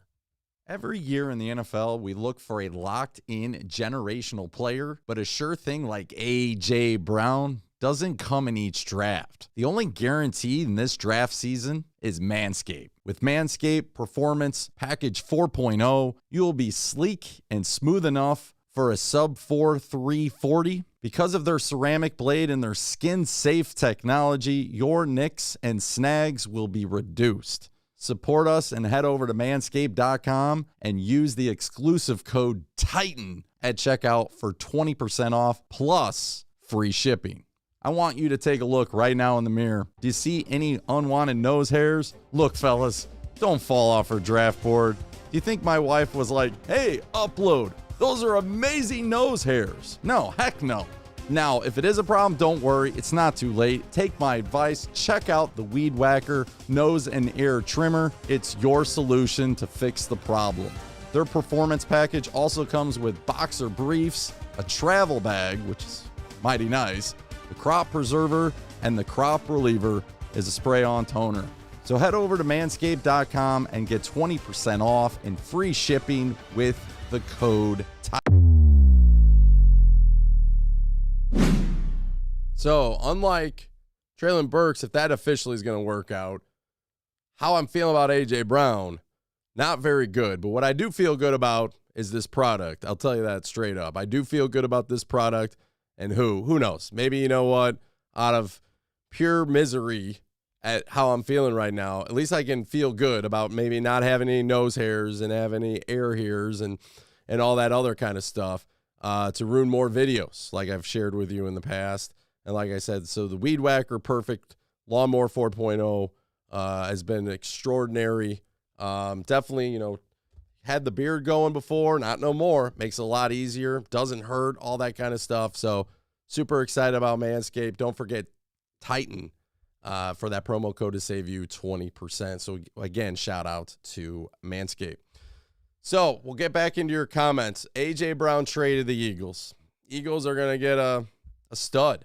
S2: Every year in the NFL, we look for a locked-in generational player, but a sure thing like A.J. Brown doesn't come in each draft. The only guarantee in this draft season is Manscaped. With Manscaped Performance Package 4.0, you will be sleek and smooth enough for a sub-4 340, Because of their ceramic blade and their skin-safe technology, your nicks and snags will be reduced. Support us and head over to manscaped.com and use the exclusive code TITAN at checkout for 20% off plus free shipping. I want you to take a look right now in the mirror. Do you see any unwanted nose hairs? Look, fellas, don't fall off her draft board. Do you think my wife was like, hey, upload? Those are amazing nose hairs. No, heck no. Now, if it is a problem, don't worry. It's not too late. Take my advice. Check out the Weed Whacker Nose and Ear Trimmer. It's your solution to fix the problem. Their performance package also comes with boxer briefs, a travel bag, which is mighty nice, the crop preserver, and the crop reliever is a spray-on toner. So head over to manscaped.com and get 20% off and free shipping with the code TITAN.
S1: So, unlike Treylon Burks, if that officially is going to work out, how I'm feeling about A.J. Brown, not very good. But what I do feel good about is this product. I'll tell you that straight up. I do feel good about this product. And who knows? Maybe, you know what, out of pure misery at how I'm feeling right now, at least I can feel good about maybe not having any nose hairs and having any ear hairs and all that other kind of stuff to ruin more videos like I've shared with you in the past. And like I said, so the Weed Whacker Perfect Lawnmower 4.0 has been extraordinary. Definitely, you know, had the beard going before, not no more. Makes it a lot easier. Doesn't hurt, all that kind of stuff. So super excited about Manscaped. Don't forget Titan for that promo code to save you 20%. So again, shout out to Manscaped. So we'll get back into your comments. A.J. Brown traded the Eagles. Eagles are going to get a stud.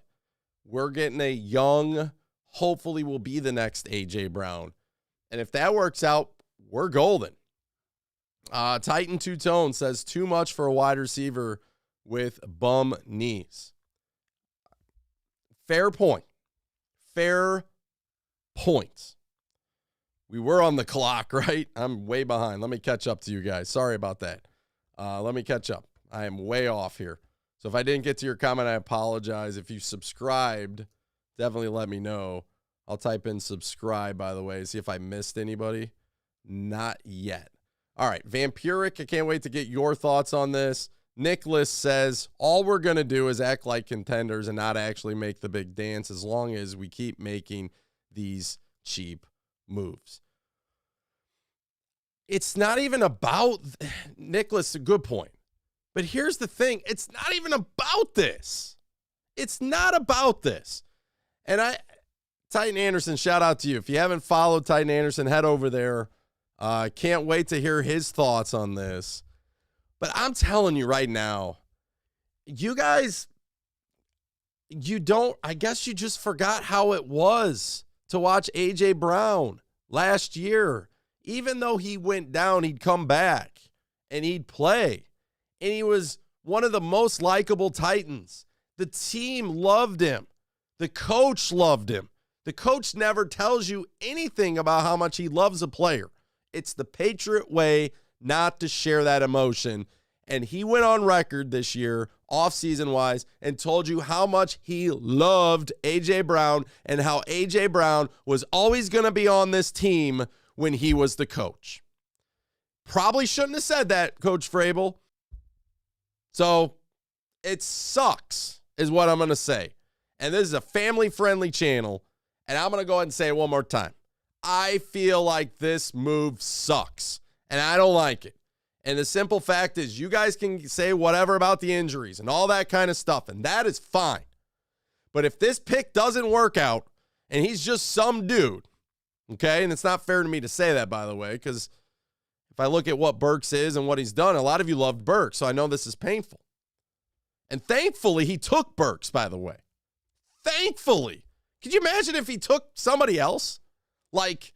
S1: We're getting a young, hopefully will be the next A.J. Brown. And if that works out, we're golden. Titan Two Tone says too much for a wide receiver with bum knees. Fair point. Fair point. We were on the clock, right? I'm way behind. Let me catch up to you guys. Sorry about that. Let me catch up. I am way off here. So if I didn't get to your comment, I apologize. If you subscribed, definitely let me know. I'll type in subscribe, by the way, see if I missed anybody. Not yet. All right, Vampiric, I can't wait to get your thoughts on this. Nicholas says, all we're going to do is act like contenders and not actually make the big dance as long as we keep making these cheap moves. It's not even about, Nicholas, a good point. But here's the thing. It's not even about this. It's not about this. And Titan Anderson, shout out to you. If you haven't followed Titan Anderson, head over there. Can't wait to hear his thoughts on this. But I'm telling you right now, you guys, I guess you just forgot how it was to watch A.J. Brown last year. Even though he went down, he'd come back and he'd play. And he was one of the most likable Titans. The team loved him. The coach loved him. The coach never tells you anything about how much he loves a player. It's the Patriot way not to share that emotion. And he went on record this year, off-season wise, and told you how much he loved A.J. Brown and how A.J. Brown was always going to be on this team when he was the coach. Probably shouldn't have said that, Coach Vrabel. So it sucks is what I'm going to say. And this is a family-friendly channel, and I'm going to go ahead and say it one more time. I feel like this move sucks, and I don't like it. And the simple fact is you guys can say whatever about the injuries and all that kind of stuff, and that is fine. But if this pick doesn't work out, and he's just some dude, okay, and it's not fair to me to say that, by the way, because if I look at what Burks is and what he's done, a lot of you loved Burks, so I know this is painful. And thankfully, he took Burks, by the way. Thankfully. Could you imagine if he took somebody else? Like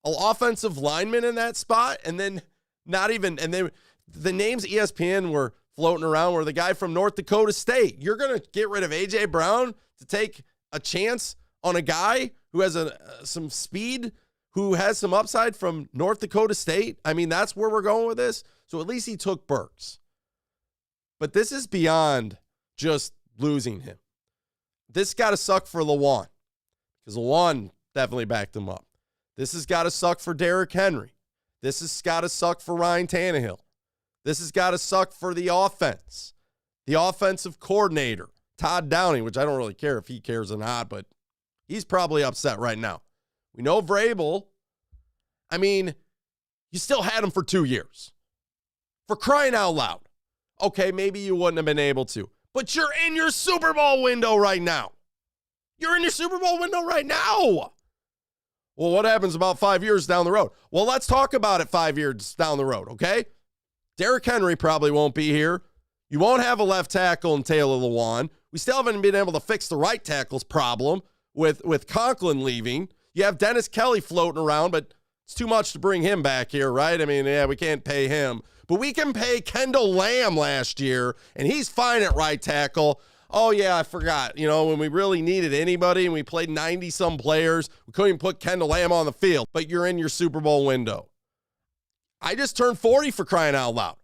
S1: an offensive lineman in that spot, and then not even, and then the names ESPN were floating around were the guy from North Dakota State. You're going to get rid of A.J. Brown to take a chance on a guy who has some speed, who has some upside from North Dakota State? I mean, that's where we're going with this. So at least he took Burks. But this is beyond just losing him. This got to suck for Lewan because Lewan definitely backed him up. This has got to suck for Derrick Henry. This has got to suck for Ryan Tannehill. This has got to suck for the offense. The offensive coordinator, Todd Downing, which I don't really care if he cares or not, but he's probably upset right now. We know Vrabel. I mean, you still had him for 2 years. For crying out loud. Okay, maybe you wouldn't have been able to, but you're in your Super Bowl window right now. You're in your Super Bowl window right now. Well, what happens about 5 years down the road? Well, let's talk about it 5 years down the road, okay? Derrick Henry probably won't be here. You won't have a left tackle in Taylor Lewan. We still haven't been able to fix the right tackle's problem with Conklin leaving. You have Dennis Kelly floating around, but it's too much to bring him back here, right? I mean, yeah, we can't pay him. But we can pay Kendall Lamb last year, and he's fine at right tackle. Oh, yeah, I forgot. You know, when we really needed anybody and we played 90-some players, we couldn't even put Kendall Lamb on the field. But you're in your Super Bowl window. I just turned 40 for crying out loud.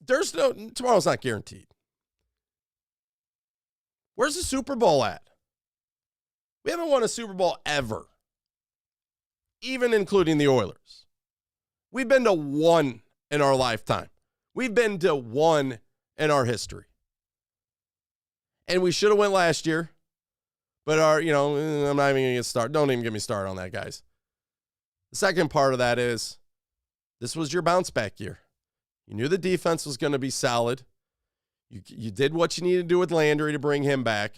S1: Tomorrow's not guaranteed. Where's the Super Bowl at? We haven't won a Super Bowl ever, even including the Oilers. We've been to one in our lifetime. We've been to one in our history. And we should have went last year, but I'm not even going to get started. Don't even get me started on that, guys. The second part of that is this was your bounce back year. You knew the defense was going to be solid. You did what you needed to do with Landry to bring him back.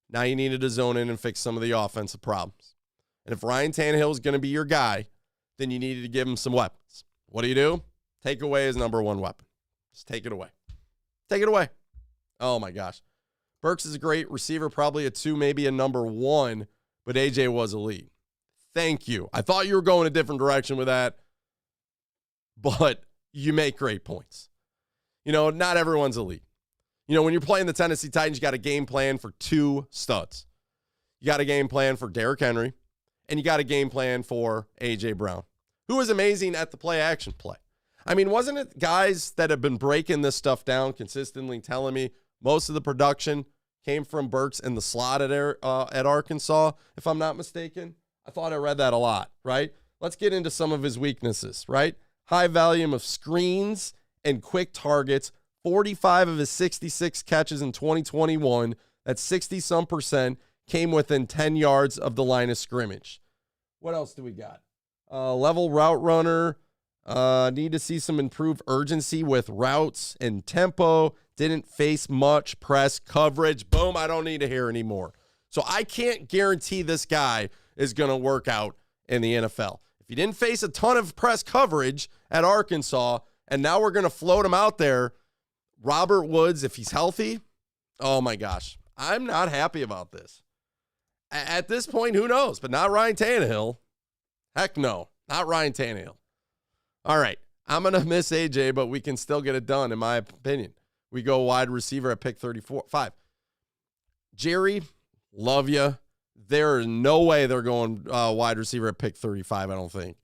S1: Now you needed to zone in and fix some of the offensive problems. And if Ryan Tannehill is going to be your guy, then you needed to give him some weapons. What do? Take away his number one weapon. Just take it away. Take it away. Oh, my gosh. Burks is a great receiver, probably a 2, maybe a number 1, but A.J. was elite. Thank you. I thought you were going a different direction with that, but you make great points. Not everyone's elite. When you're playing the Tennessee Titans, you got a game plan for 2 studs. You got a game plan for Derrick Henry, and you got a game plan for A.J. Brown, who was amazing at the play-action play. I mean, wasn't it guys that have been breaking this stuff down consistently telling me most of the production came from Burks in the slot at Arkansas, if I'm not mistaken? I thought I read that a lot, right? Let's get into some of his weaknesses, right? High volume of screens and quick targets. 45 of his 66 catches in 2021, that's 60-some%, came within 10 yards of the line of scrimmage. What else do we got? Level route runner. Need to see some improved urgency with routes and tempo. Didn't face much press coverage. Boom, I don't need to hear anymore. So I can't guarantee this guy is going to work out in the NFL. If he didn't face a ton of press coverage at Arkansas, and now we're going to float him out there, Robert Woods, if he's healthy, oh my gosh, I'm not happy about this. At this point, who knows? But not Ryan Tannehill. Heck no, not Ryan Tannehill. All right, I'm going to miss A.J., but we can still get it done, in my opinion. We go wide receiver at pick 5. Jerry, love you. There is no way they're going wide receiver at pick 35, I don't think.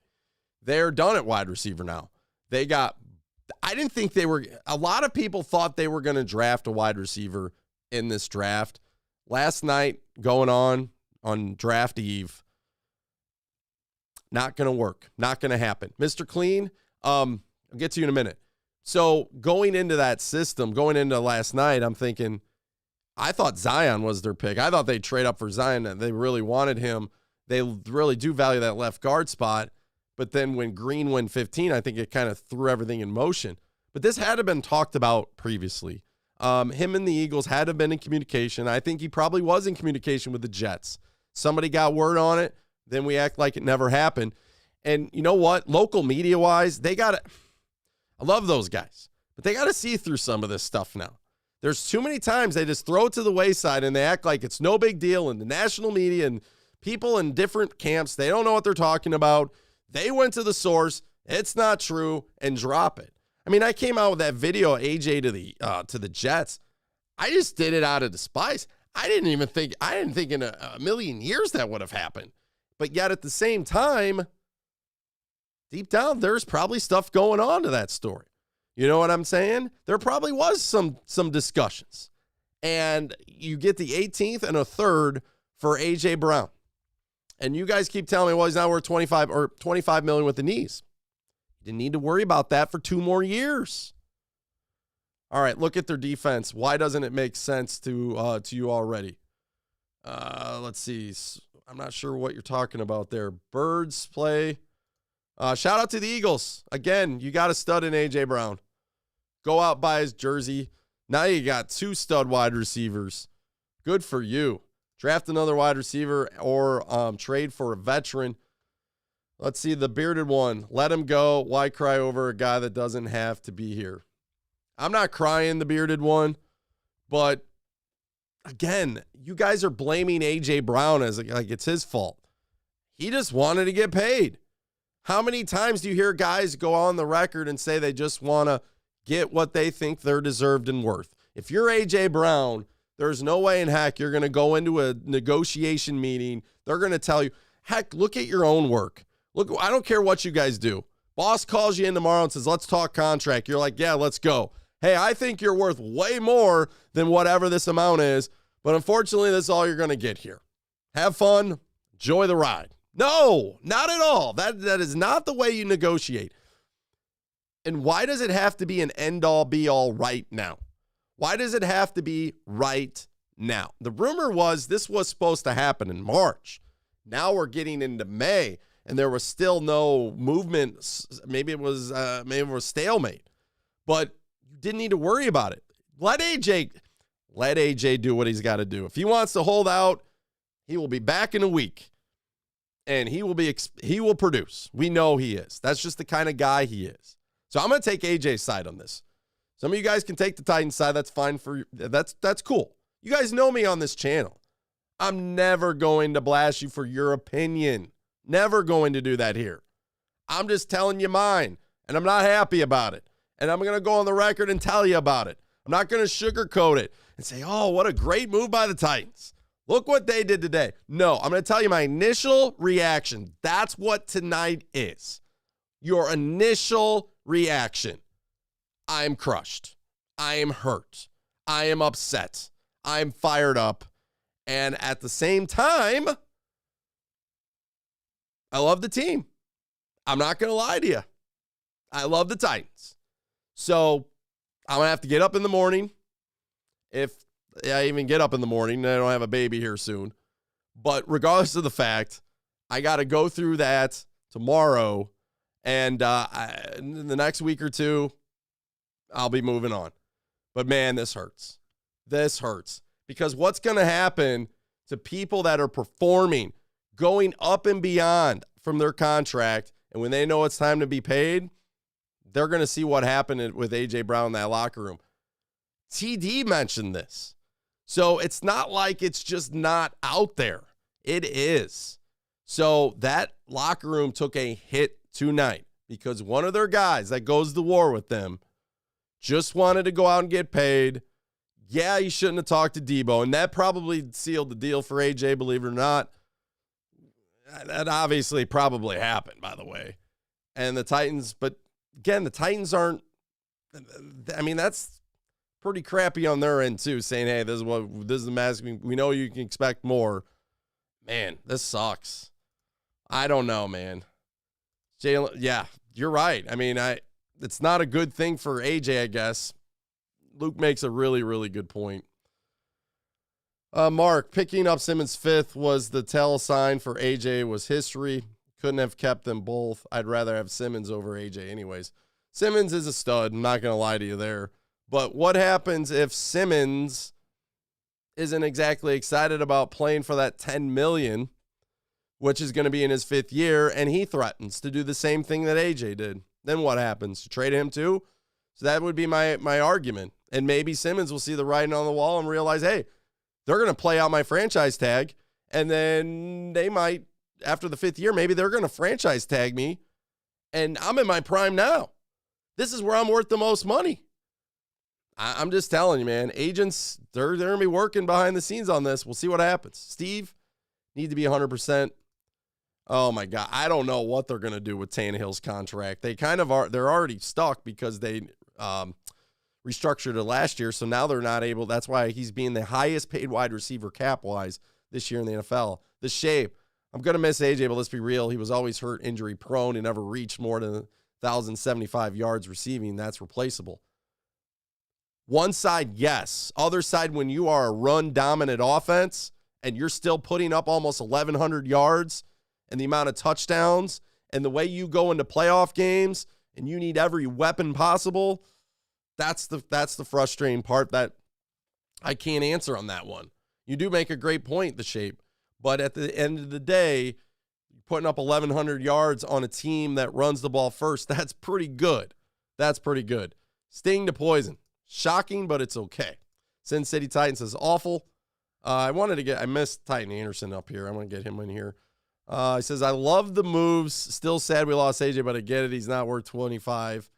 S1: They're done at wide receiver now. I didn't think a lot of people thought they were going to draft a wide receiver in this draft. Last night, going on draft eve, not going to work. Not going to happen. Mr. Clean, I'll get to you in a minute. So going into that system, going into last night, I'm thinking, I thought Zion was their pick. I thought they'd trade up for Zion. They really wanted him. They really do value that left guard spot. But then when Green went 15, I think it kind of threw everything in motion. But this had to have been talked about previously. Him and the Eagles had to have been in communication. I think he probably was in communication with the Jets. Somebody got word on it. Then we act like it never happened. And you know what? Local media-wise, I love those guys. But they got to see through some of this stuff now. There's too many times they just throw it to the wayside and they act like it's no big deal. And the national media and people in different camps, they don't know what they're talking about. They went to the source. It's not true, and drop it. I mean, I came out with that video of AJ to the Jets. I just did it out of despise. I didn't think in a million years that would have happened. But yet at the same time, deep down, there's probably stuff going on to that story. You know what I'm saying? There probably was some discussions. and you get the 18th and a third for A.J. Brown. And you guys keep telling me, well, he's not worth 25 million with the knees. You didn't need to worry about that for 2 more years. All right, look at their defense. Why doesn't it make sense to you already? Let's see. I'm not sure what you're talking about there. Birds play. Shout out to the Eagles. Again, you got a stud in A.J. Brown. Go out, buy his jersey. Now you got 2 stud wide receivers. Good for you. Draft another wide receiver or trade for a veteran. Let's see, the bearded one. Let him go. Why cry over a guy that doesn't have to be here? I'm not crying, the bearded one, but again, you guys are blaming A.J. Brown as like it's his fault. He just wanted to get paid. How many times do you hear guys go on the record and say they just want to get what they think they're deserved and worth? If you're A.J. Brown, there's no way in heck you're going to go into a negotiation meeting. They're going to tell you, heck, look at your own work. Look, I don't care what you guys do. Boss calls you in tomorrow and says, let's talk contract. You're like, yeah, let's go. Hey, I think you're worth way more than whatever this amount is, but unfortunately, this is all you're going to get here. Have fun. Enjoy the ride. No, not at all. That is not the way you negotiate. And why does it have to be an end-all, be-all right now? Why does it have to be right now? The rumor was this was supposed to happen in March. Now we're getting into May, and there was still no movement. Maybe it was stalemate. But you didn't need to worry about it. Let AJ do what he's got to do. If he wants to hold out, he will be back in a week. And he will produce. We know he is. That's just the kind of guy he is. So I'm going to take AJ's side on this. Some of you guys can take the Titans side. That's fine for you. That's cool. You guys know me on this channel. I'm never going to blast you for your opinion. Never going to do that here. I'm just telling you mine, and I'm not happy about it. And I'm going to go on the record and tell you about it. I'm not going to sugarcoat it and say, oh, what a great move by the Titans. Look what they did today. No, I'm going to tell you my initial reaction. That's what tonight is. Your initial reaction. I am crushed. I am hurt. I am upset. I'm fired up. And at the same time, I love the team. I'm not going to lie to you. I love the Titans. So I'm going to have to get up in the morning. If I even get up in the morning, I don't have a baby here soon. But regardless of the fact, I got to go through that tomorrow. And in the next week or two, I'll be moving on. But man, this hurts. This hurts. Because what's going to happen to people that are performing, going up and beyond from their contract, and when they know it's time to be paid, they're going to see what happened with A.J. Brown in that locker room. TD mentioned this. So it's not like it's just not out there. It is. So that locker room took a hit tonight because one of their guys that goes to war with them just wanted to go out and get paid. Yeah, you shouldn't have talked to Debo, and that probably sealed the deal for AJ, believe it or not. That obviously probably happened, by the way. And the Titans, but again, the Titans aren't, I mean, that's pretty crappy on their end too, saying, hey, this is the mask. We know you can expect more. Man, this sucks. I don't know, man. Jalen, yeah, you're right. I mean, it's not a good thing for AJ, I guess. Luke makes a really, really good point. Mark, picking up Simmons 5th was the tell sign for AJ was history. Couldn't have kept them both. I'd rather have Simmons over AJ anyways. Simmons is a stud. I'm not going to lie to you there. But what happens if Simmons isn't exactly excited about playing for that $10 million, which is going to be in his 5th year, and he threatens to do the same thing that AJ did? Then what happens? To trade him too? So that would be my argument. And maybe Simmons will see the writing on the wall and realize, hey, they're going to play out my franchise tag, and then they might, after the 5th year, maybe they're going to franchise tag me, and I'm in my prime now. This is where I'm worth the most money. I'm just telling you, man. Agents, they're going to be working behind the scenes on this. We'll see what happens. Steve, need to be 100%. Oh, my God. I don't know what they're going to do with Tannehill's contract. They kind of are. They're already stuck because they restructured it last year, so now they're not able. That's why he's being the highest paid wide receiver cap-wise this year in the NFL. The shape, I'm going to miss AJ, but let's be real. He was always hurt, injury prone, and never reached more than 1,075 yards receiving. That's replaceable. One side, yes. Other side, when you are a run-dominant offense and you're still putting up almost 1,100 yards and the amount of touchdowns and the way you go into playoff games and you need every weapon possible, that's the frustrating part that I can't answer on that one. You do make a great point, the shape, but at the end of the day, putting up 1,100 yards on a team that runs the ball first, that's pretty good. That's pretty good. Sting to poison. Shocking, but it's okay. Sin City Titans is awful. I missed Titan Anderson up here. I want to get him in here. He says, I love the moves. Still sad we lost AJ, but I get it. He's not worth $25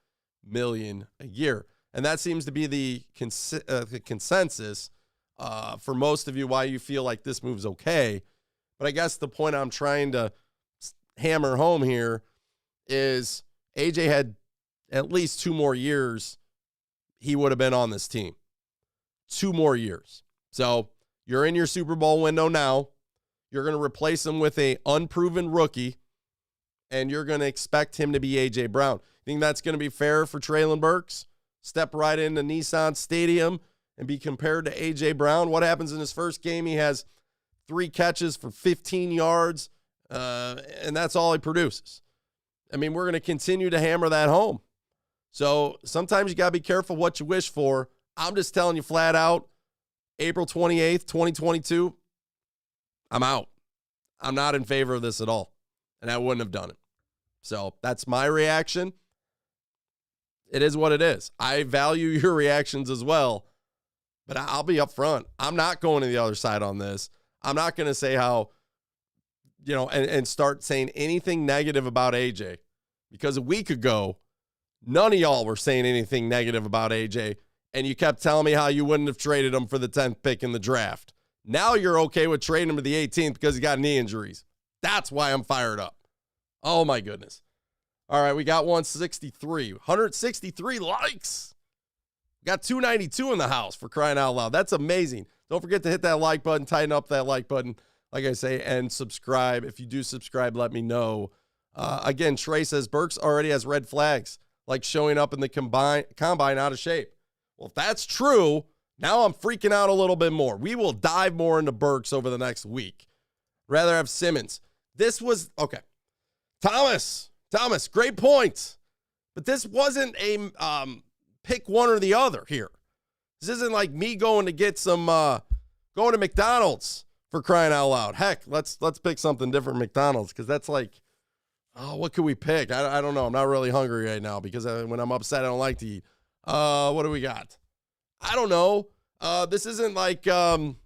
S1: million a year. And that seems to be the consensus for most of you, why you feel like this move's okay. But I guess the point I'm trying to hammer home here is AJ had at least 2 more years he would have been on this team. 2 more years. So you're in your Super Bowl window now. You're going to replace him with a unproven rookie, and you're going to expect him to be A.J. Brown. Think that's going to be fair for Treylon Burks? Step right into Nissan Stadium and be compared to A.J. Brown? What happens in his first game? He has 3 catches for 15 yards, and that's all he produces. I mean, we're going to continue to hammer that home. So sometimes you got to be careful what you wish for. I'm just telling you flat out, April 28th, 2022, I'm out. I'm not in favor of this at all, and I wouldn't have done it. So that's my reaction. It is what it is. I value your reactions as well, but I'll be upfront. I'm not going to the other side on this. I'm not going to say how, and start saying anything negative about AJ, because a week ago, none of y'all were saying anything negative about AJ, and you kept telling me how you wouldn't have traded him for the 10th pick in the draft. Now you're okay with trading him to the 18th because he got knee injuries. That's why I'm fired up. Oh, my goodness. All right, we got 163 likes. We got 292 in the house, for crying out loud. That's amazing. Don't forget to hit that like button, tighten up that like button, like I say, and subscribe. If you do subscribe, let me know. Again, Trey says Burks already has red flags, like showing up in the combine out of shape. Well, if that's true, now I'm freaking out a little bit more. We will dive more into Burks over the next week. Rather have Simmons. This was, okay. Thomas, great point. But this wasn't a pick one or the other here. This isn't like me going to get some, going to McDonald's, for crying out loud. Heck, let's pick something different McDonald's, because that's like, oh, what could we pick? I don't know. I'm not really hungry right now because when I'm upset, I don't like to eat. What do we got? I don't know. This isn't like, I'm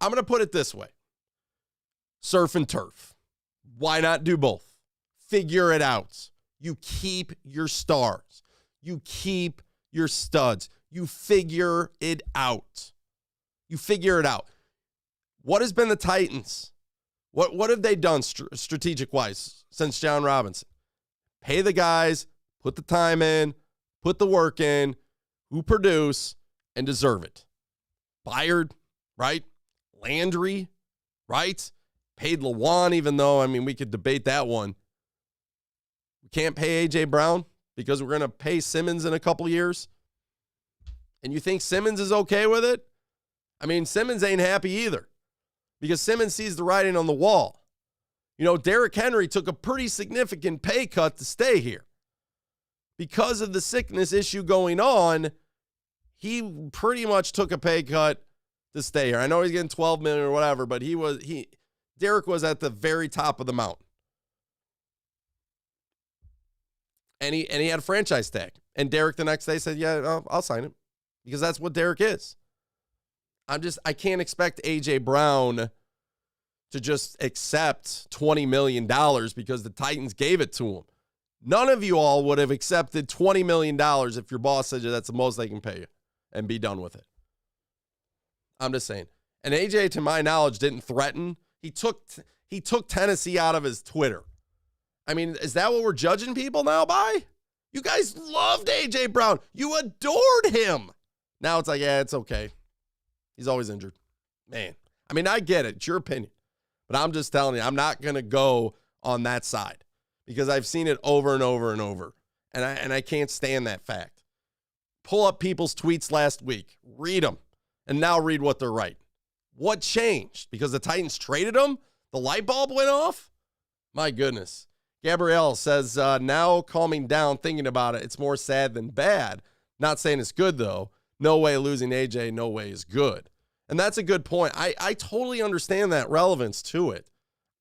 S1: going to put it this way. Surf and turf. Why not do both? Figure it out. You keep your stars. You keep your studs. You figure it out. You figure it out. What has been the Titans? What have they done strategic-wise since Jon Robinson? Pay the guys, put the time in, put the work in, who produce and deserve it. Byard, right? Landry, right? Paid Lawan, even though, I mean, we could debate that one. We can't pay A.J. Brown because we're going to pay Simmons in a couple years. And you think Simmons is okay with it? I mean, Simmons ain't happy either because Simmons sees the writing on the wall. You know, Derrick Henry took a pretty significant pay cut to stay here. Because of the sickness issue going on, he pretty much took a pay cut to stay here. I know he's getting $12 million or whatever, but Derrick was at the very top of the mountain. And he had a franchise tag. And Derrick the next day said, yeah, I'll sign him. Because that's what Derrick is. I can't expect A.J. Brown to just accept $20 million because the Titans gave it to him. None of you all would have accepted $20 million if your boss said that's the most they can pay you and be done with it. I'm just saying. And A.J., to my knowledge, didn't threaten. He took Tennessee out of his Twitter. I mean, is that what we're judging people now by? You guys loved A.J. Brown. You adored him. Now it's like, yeah, it's okay. He's always injured. Man, I mean, I get it. It's your opinion. But I'm just telling you, I'm not going to go on that side because I've seen it over and over and over. And I can't stand that fact. Pull up people's tweets last week. Read them. And now read what they're writing. What changed? Because the Titans traded him? The light bulb went off? My goodness. Gabrielle says, now calming down, thinking about it, it's more sad than bad. Not saying it's good, though. No way losing AJ, no way is good. And that's a good point. I totally understand that relevance to it.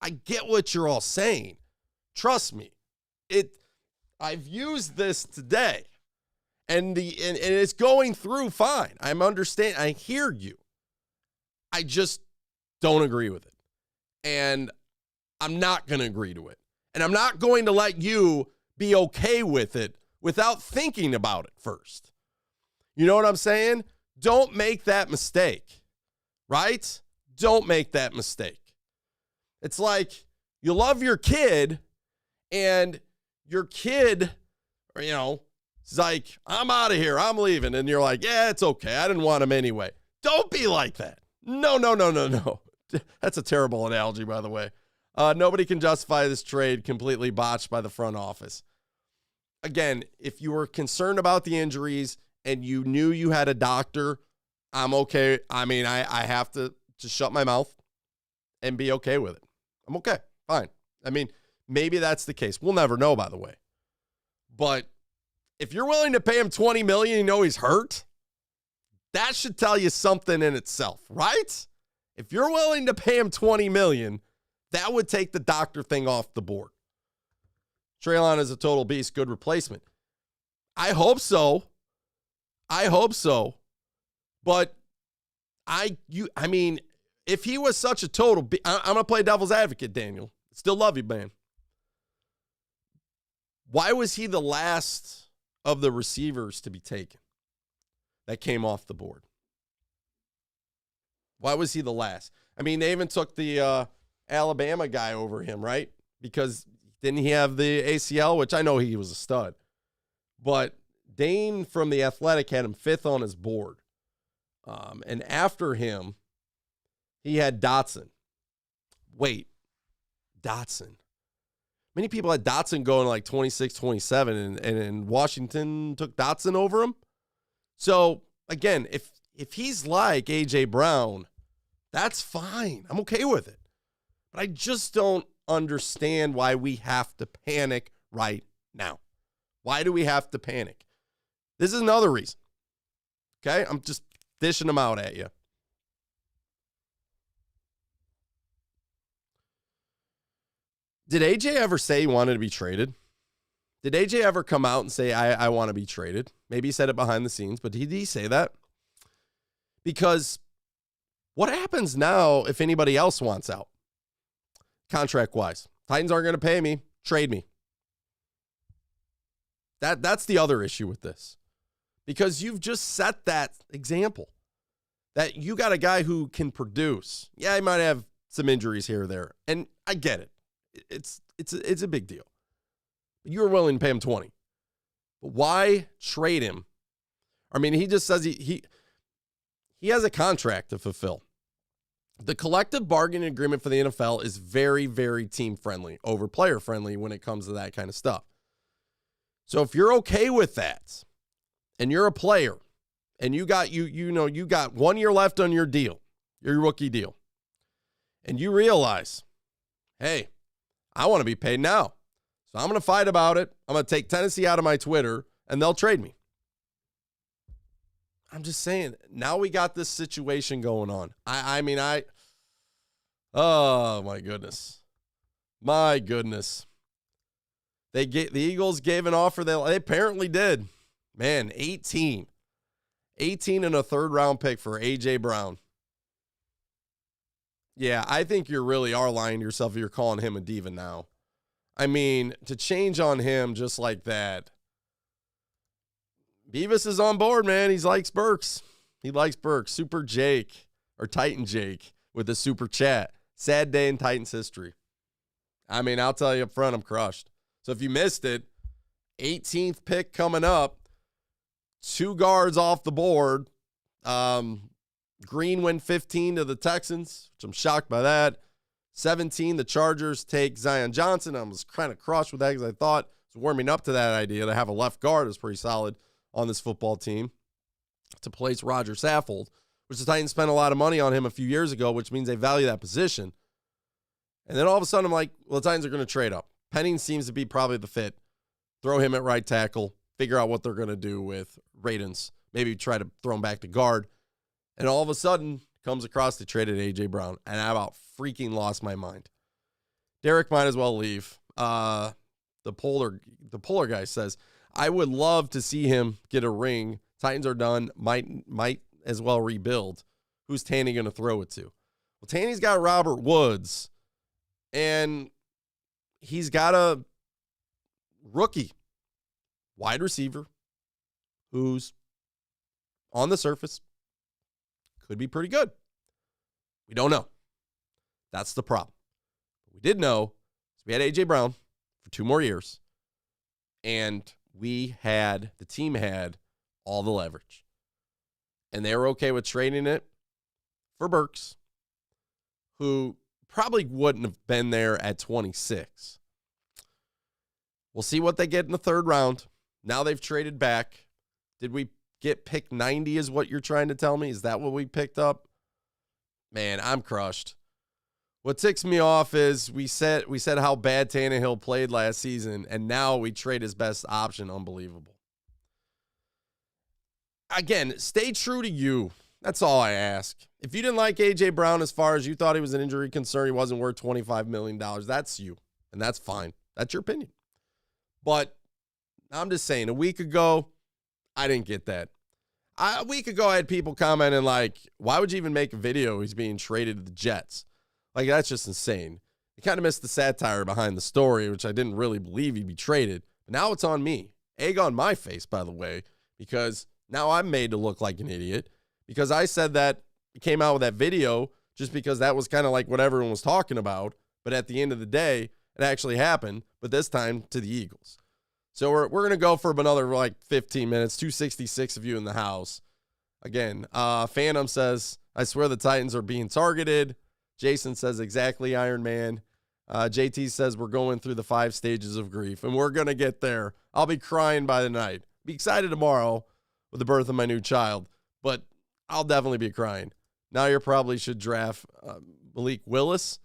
S1: I get what you're all saying. Trust me. I've used this today. And it's going through fine. I'm understanding. I hear you. I just don't agree with it. And I'm not going to agree to it. And I'm not going to let you be okay with it without thinking about it first. You know what I'm saying? Don't make that mistake, right? Don't make that mistake. It's like you love your kid and your kid, is like, I'm out of here. I'm leaving. And you're like, yeah, it's okay. I didn't want him anyway. Don't be like that. No. That's a terrible analogy, by the way. Nobody can justify this trade completely botched by the front office. Again, if you were concerned about the injuries and you knew you had a doctor, I'm okay. I mean, I have to just shut my mouth and be okay with it. I'm okay. Fine. I mean, maybe that's the case. We'll never know, by the way. But if you're willing to pay him $20 million, you know he's hurt, that should tell you something in itself, right? If you're willing to pay him $20 million, that would take the doctor thing off the board. Treylon is a total beast, good replacement. I hope so. But I mean, if he was such a total beast, I'm going to play devil's advocate, Daniel. Still love you, man. Why was he the last of the receivers to be taken that came off the board? Why was he the last? I mean, they even took the Alabama guy over him, right? Because didn't he have the ACL, which I know he was a stud. But Dane from The Athletic had him 5th on his board. And after him, he had Dotson. Wait, Dotson. Many people had Dotson going like 26, 27, and Washington took Dotson over him. So, again, if he's like A.J. Brown, that's fine. I'm okay with it. But I just don't understand why we have to panic right now. Why do we have to panic? This is another reason. Okay? I'm just dishing them out at you. Did AJ ever say he wanted to be traded? Did AJ ever come out and say, I want to be traded? Maybe he said it behind the scenes, but did he say that? Because what happens now if anybody else wants out? Contract-wise. Titans aren't going to pay me. Trade me. That's the other issue with this. Because you've just set that example. That you got a guy who can produce. Yeah, he might have some injuries here or there. And I get it. It's a big deal. But you were willing to pay him 20. But why trade him? I mean, he just says he has a contract to fulfill. The collective bargaining agreement for the NFL is very, very team-friendly, over player-friendly when it comes to that kind of stuff. So if you're okay with that, and you're a player, and you got 1 year left on your deal, your rookie deal, and you realize, hey, I want to be paid now. So I'm going to fight about it. I'm going to take Tennessee out of my Twitter, and they'll trade me. I'm just saying, now we got this situation going on. Oh, my goodness. My goodness. The Eagles gave an offer. They apparently did. Man, 18 and a 3rd-round pick for A.J. Brown. Yeah, I think you really are lying to yourself if you're calling him a diva now. I mean, to change on him just like that. Beavis is on board, man. He likes Burks. He likes Burks. Super Jake, or Titan Jake, with the super chat. Sad day in Titans history. I mean, I'll tell you up front, I'm crushed. So if you missed it, 18th pick coming up. 2 guards off the board. Green went 15 to the Texans, which I'm shocked by that. 17, the Chargers take Zion Johnson. I was kind of crushed with that because I thought it was warming up to that idea to have a left guard is pretty solid on this football team to place Roger Saffold, which the Titans spent a lot of money on him a few years ago, which means they value that position. And then all of a sudden I'm like, well, the Titans are going to trade up. Penning seems to be probably the fit. Throw him at right tackle, figure out what they're going to do with Radens, maybe try to throw him back to guard. And all of a sudden comes across they traded A.J. Brown, and I about freaking lost my mind. Derek might as well leave. The polar guy says, I would love to see him get a ring. Titans are done. Might as well rebuild. Who's Tanny going to throw it to? Well, Tanny's got Robert Woods, and he's got a rookie wide receiver who's on the surface could be pretty good. We don't know. That's the problem. What we did know is we had A.J. Brown for 2 more years, and the team had all the leverage. And they were okay with trading it for Burks, who probably wouldn't have been there at 26. We'll see what they get in the 3rd round. Now they've traded back. Did we get pick 90 is what you're trying to tell me? Is that what we picked up? Man, I'm crushed. What ticks me off is we said how bad Tannehill played last season, and now we trade his best option. Unbelievable. Again, stay true to you. That's all I ask. If you didn't like A.J. Brown as far as you thought he was an injury concern, he wasn't worth $25 million, that's you, and that's fine. That's your opinion. But I'm just saying, a week ago, I didn't get that. A week ago, I had people commenting like, why would you even make a video? He's being traded to the Jets. Like, that's just insane. You kind of missed the satire behind the story, which I didn't really believe he'd be traded. But now it's on me. Egg on my face, by the way, because now I'm made to look like an idiot because I said that he came out with that video just because that was kind of like what everyone was talking about. But at the end of the day, it actually happened, but this time to the Eagles. So we're going to go for another like 15 minutes, 266 of you in the house. Again, Phantom says, I swear the Titans are being targeted. Jason says, exactly, Iron Man. JT says, we're going through the 5 stages of grief, and we're going to get there. I'll be crying by the night. Be excited tomorrow with the birth of my new child, but I'll definitely be crying. Now you probably should draft Malik Willis.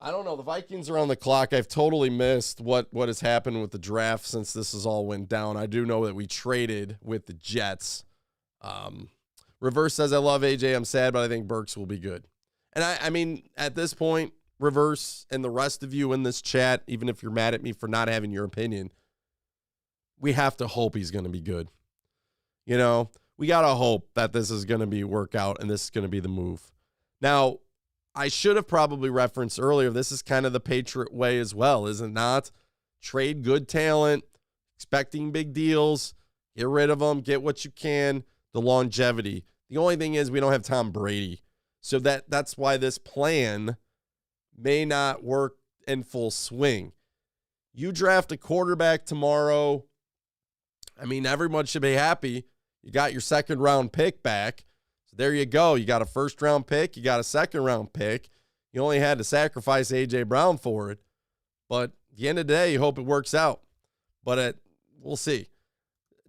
S1: I don't know. The Vikings are on the clock. I've totally missed what has happened with the draft since this has all went down. I do know that we traded with the Jets. Reverse says, I love AJ. I'm sad, but I think Burks will be good. And I mean, at this point, Reverse and the rest of you in this chat, even if you're mad at me for not having your opinion, we have to hope he's going to be good. You know, we got to hope that this is going to be work out and this is going to be the move. Now, I should have probably referenced earlier, this is kind of the Patriot way as well, is it not? Trade good talent, expecting big deals, get rid of them, get what you can, the longevity. The only thing is we don't have Tom Brady. So that's why this plan may not work in full swing. You draft a quarterback tomorrow. I mean, everyone should be happy. You got your 2nd round pick back. So there you go. You got a 1st round pick. You got a 2nd round pick. You only had to sacrifice A.J. Brown for it. But at the end of the day, you hope it works out. But we'll see.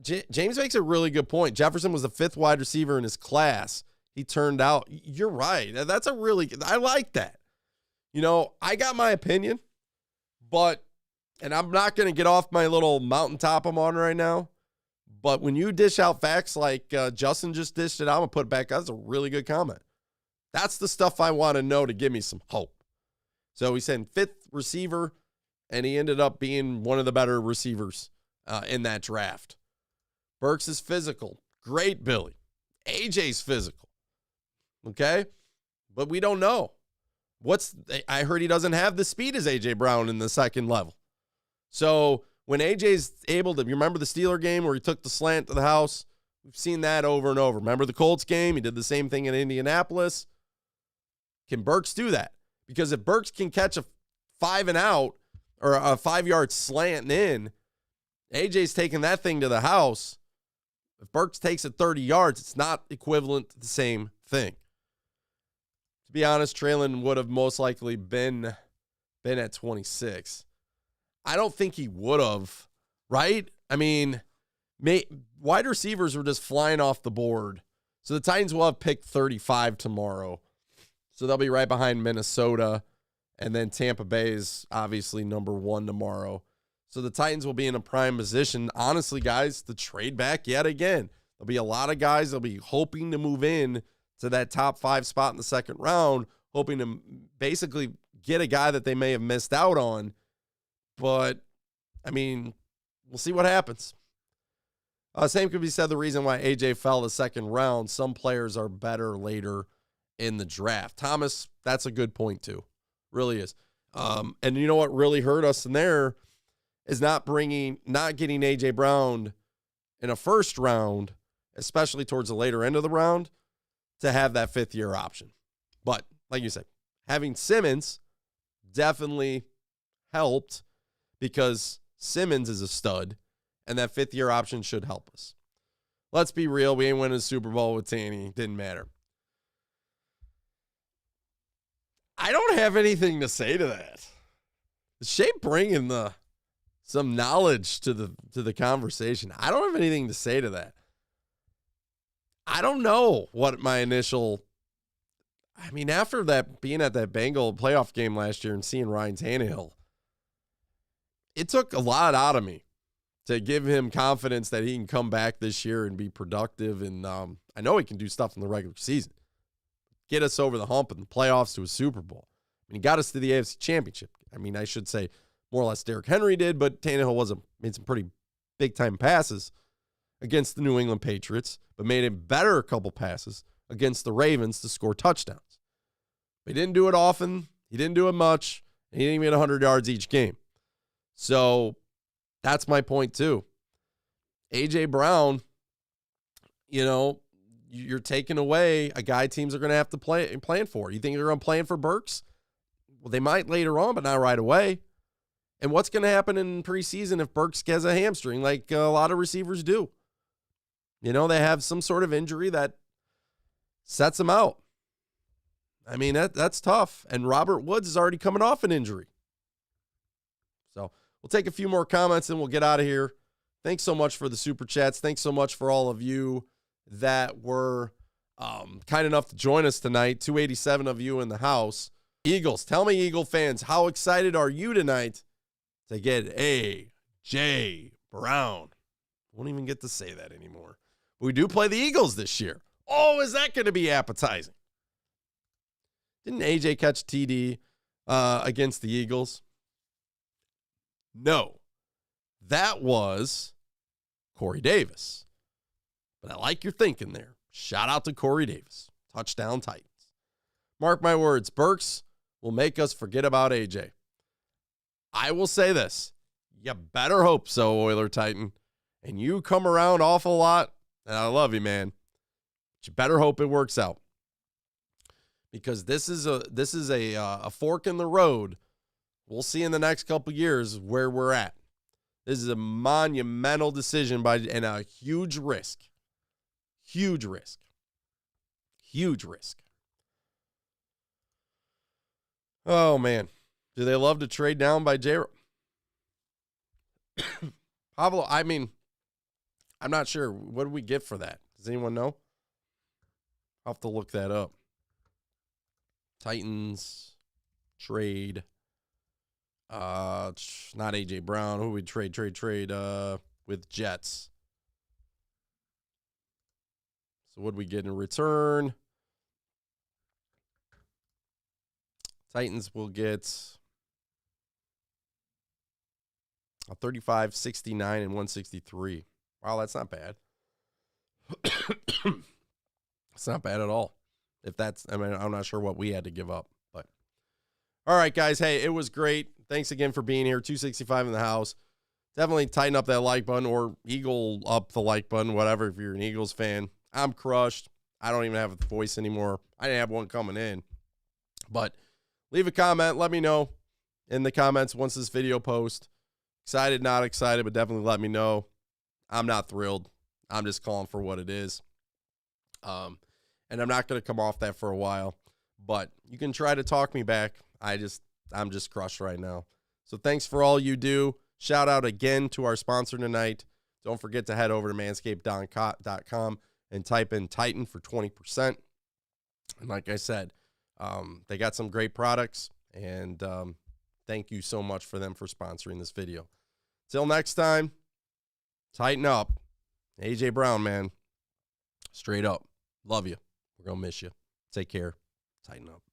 S1: James makes a really good point. Jefferson was the 5th wide receiver in his class. He turned out. You're right. That's I like that. You know, I got my opinion, and I'm not going to get off my little mountaintop I'm on right now, but when you dish out facts like Justin just dished it, I'm going to put it back. That's a really good comment. That's the stuff I want to know to give me some hope. So he said 5th receiver, and he ended up being one of the better receivers in that draft. Burks is physical. Great, Billy. AJ's physical. Okay? But we don't know. I heard he doesn't have the speed as A.J. Brown in the 2nd level. So when A.J.'s able to, you remember the Steeler game where he took the slant to the house? We've seen that over and over. Remember the Colts game? He did the same thing in Indianapolis. Can Burks do that? Because if Burks can catch a 5 and out or a 5-yard slant in AJ's taking that thing to the house. If Burks takes it 30 yards, it's not equivalent to the same thing. To be honest, Treylon would have most likely been at 26. I don't think he would have, right? I mean, wide receivers were just flying off the board. So the Titans will have pick 35 tomorrow. So they'll be right behind Minnesota. And then Tampa Bay is obviously number 1 tomorrow. So the Titans will be in a prime position, honestly, guys, to trade back yet again. There'll be a lot of guys that'll be hoping to move in to that top 5 spot in the second round, hoping to basically get a guy that they may have missed out on. But, I mean, we'll see what happens. Same could be said the reason why AJ fell the second round. Some players are better later in the draft. Thomas, that's a good point too. Really is. And you know what really hurt us in there is not getting AJ Brown in a first round, especially towards the later end of the round, to have that 5th-year option. But like you said, having Simmons definitely helped because Simmons is a stud, and that 5th-year option should help us. Let's be real. We ain't winning a Super Bowl with Tanny. Didn't matter. I don't have anything to say to that. Is Shea bringing some knowledge to the conversation? I don't have anything to say to that. I don't know what my initial... I mean, after that, being at that Bengal playoff game last year and seeing Ryan Tannehill, it took a lot out of me to give him confidence that he can come back this year and be productive. And I know he can do stuff in the regular season. Get us over the hump in the playoffs to a Super Bowl. I mean, he got us to the AFC Championship. I mean, I should say more or less Derrick Henry did, but Tannehill made some pretty big-time passes against the New England Patriots, but made a better couple passes against the Ravens to score touchdowns. But he didn't do it often. He didn't do it much. And he didn't even get 100 yards each game. So that's my point too. A.J. Brown, you know, you're taking away a guy teams are going to have to plan for. You think they're going to plan for Burks? Well, they might later on, but not right away. And what's going to happen in preseason if Burks gets a hamstring like a lot of receivers do? You know, they have some sort of injury that sets them out. I mean, that's tough. And Robert Woods is already coming off an injury. So we'll take a few more comments and we'll get out of here. Thanks so much for the super chats. Thanks so much for all of you that were kind enough to join us tonight. 287 of you in the house. Eagles, tell me, Eagle fans, how excited are you tonight to get A.J. Brown? Won't even get to say that anymore. We do play the Eagles this year. Oh, is that going to be appetizing? Didn't A.J. catch TD against the Eagles? No. That was Corey Davis. But I like your thinking there. Shout out to Corey Davis. Touchdown Titans. Mark my words, Burks will make us forget about A.J. I will say this. You better hope so, Oiler Titan. And you come around awful lot, and I love you, man. But you better hope it works out. Because this is a fork in the road. We'll see in the next couple years where we're at. This is a monumental decision and a huge risk. Huge risk. Huge risk. Oh, man. Do they love to trade down by J. Pablo, I mean, I'm not sure. What do we get for that? Does anyone know? I'll have to look that up. Titans trade. Not A.J. Brown. Who would trade with Jets? So what do we get in return? Titans will get a 35, 69, and 163. Wow, that's not bad. It's not bad at all. I'm not sure what we had to give up. But all right, guys. Hey, it was great. Thanks again for being here. 265 in the house. Definitely tighten up that like button or eagle up the like button, whatever, if you're an Eagles fan. I'm crushed. I don't even have a voice anymore. I didn't have one coming in. But leave a comment. Let me know in the comments once this video posts. Excited, not excited, but definitely let me know. I'm not thrilled. I'm just calling for what it is. And I'm not going to come off that for a while, but you can try to talk me back. I'm just crushed right now. So thanks for all you do. Shout out again to our sponsor tonight. Don't forget to head over to manscaped.com and type in Titan for 20%. And like I said, they got some great products, and thank you so much for them for sponsoring this video. Till next time, tighten up. A.J. Brown, man. Straight up. Love you. We're going to miss you. Take care. Tighten up.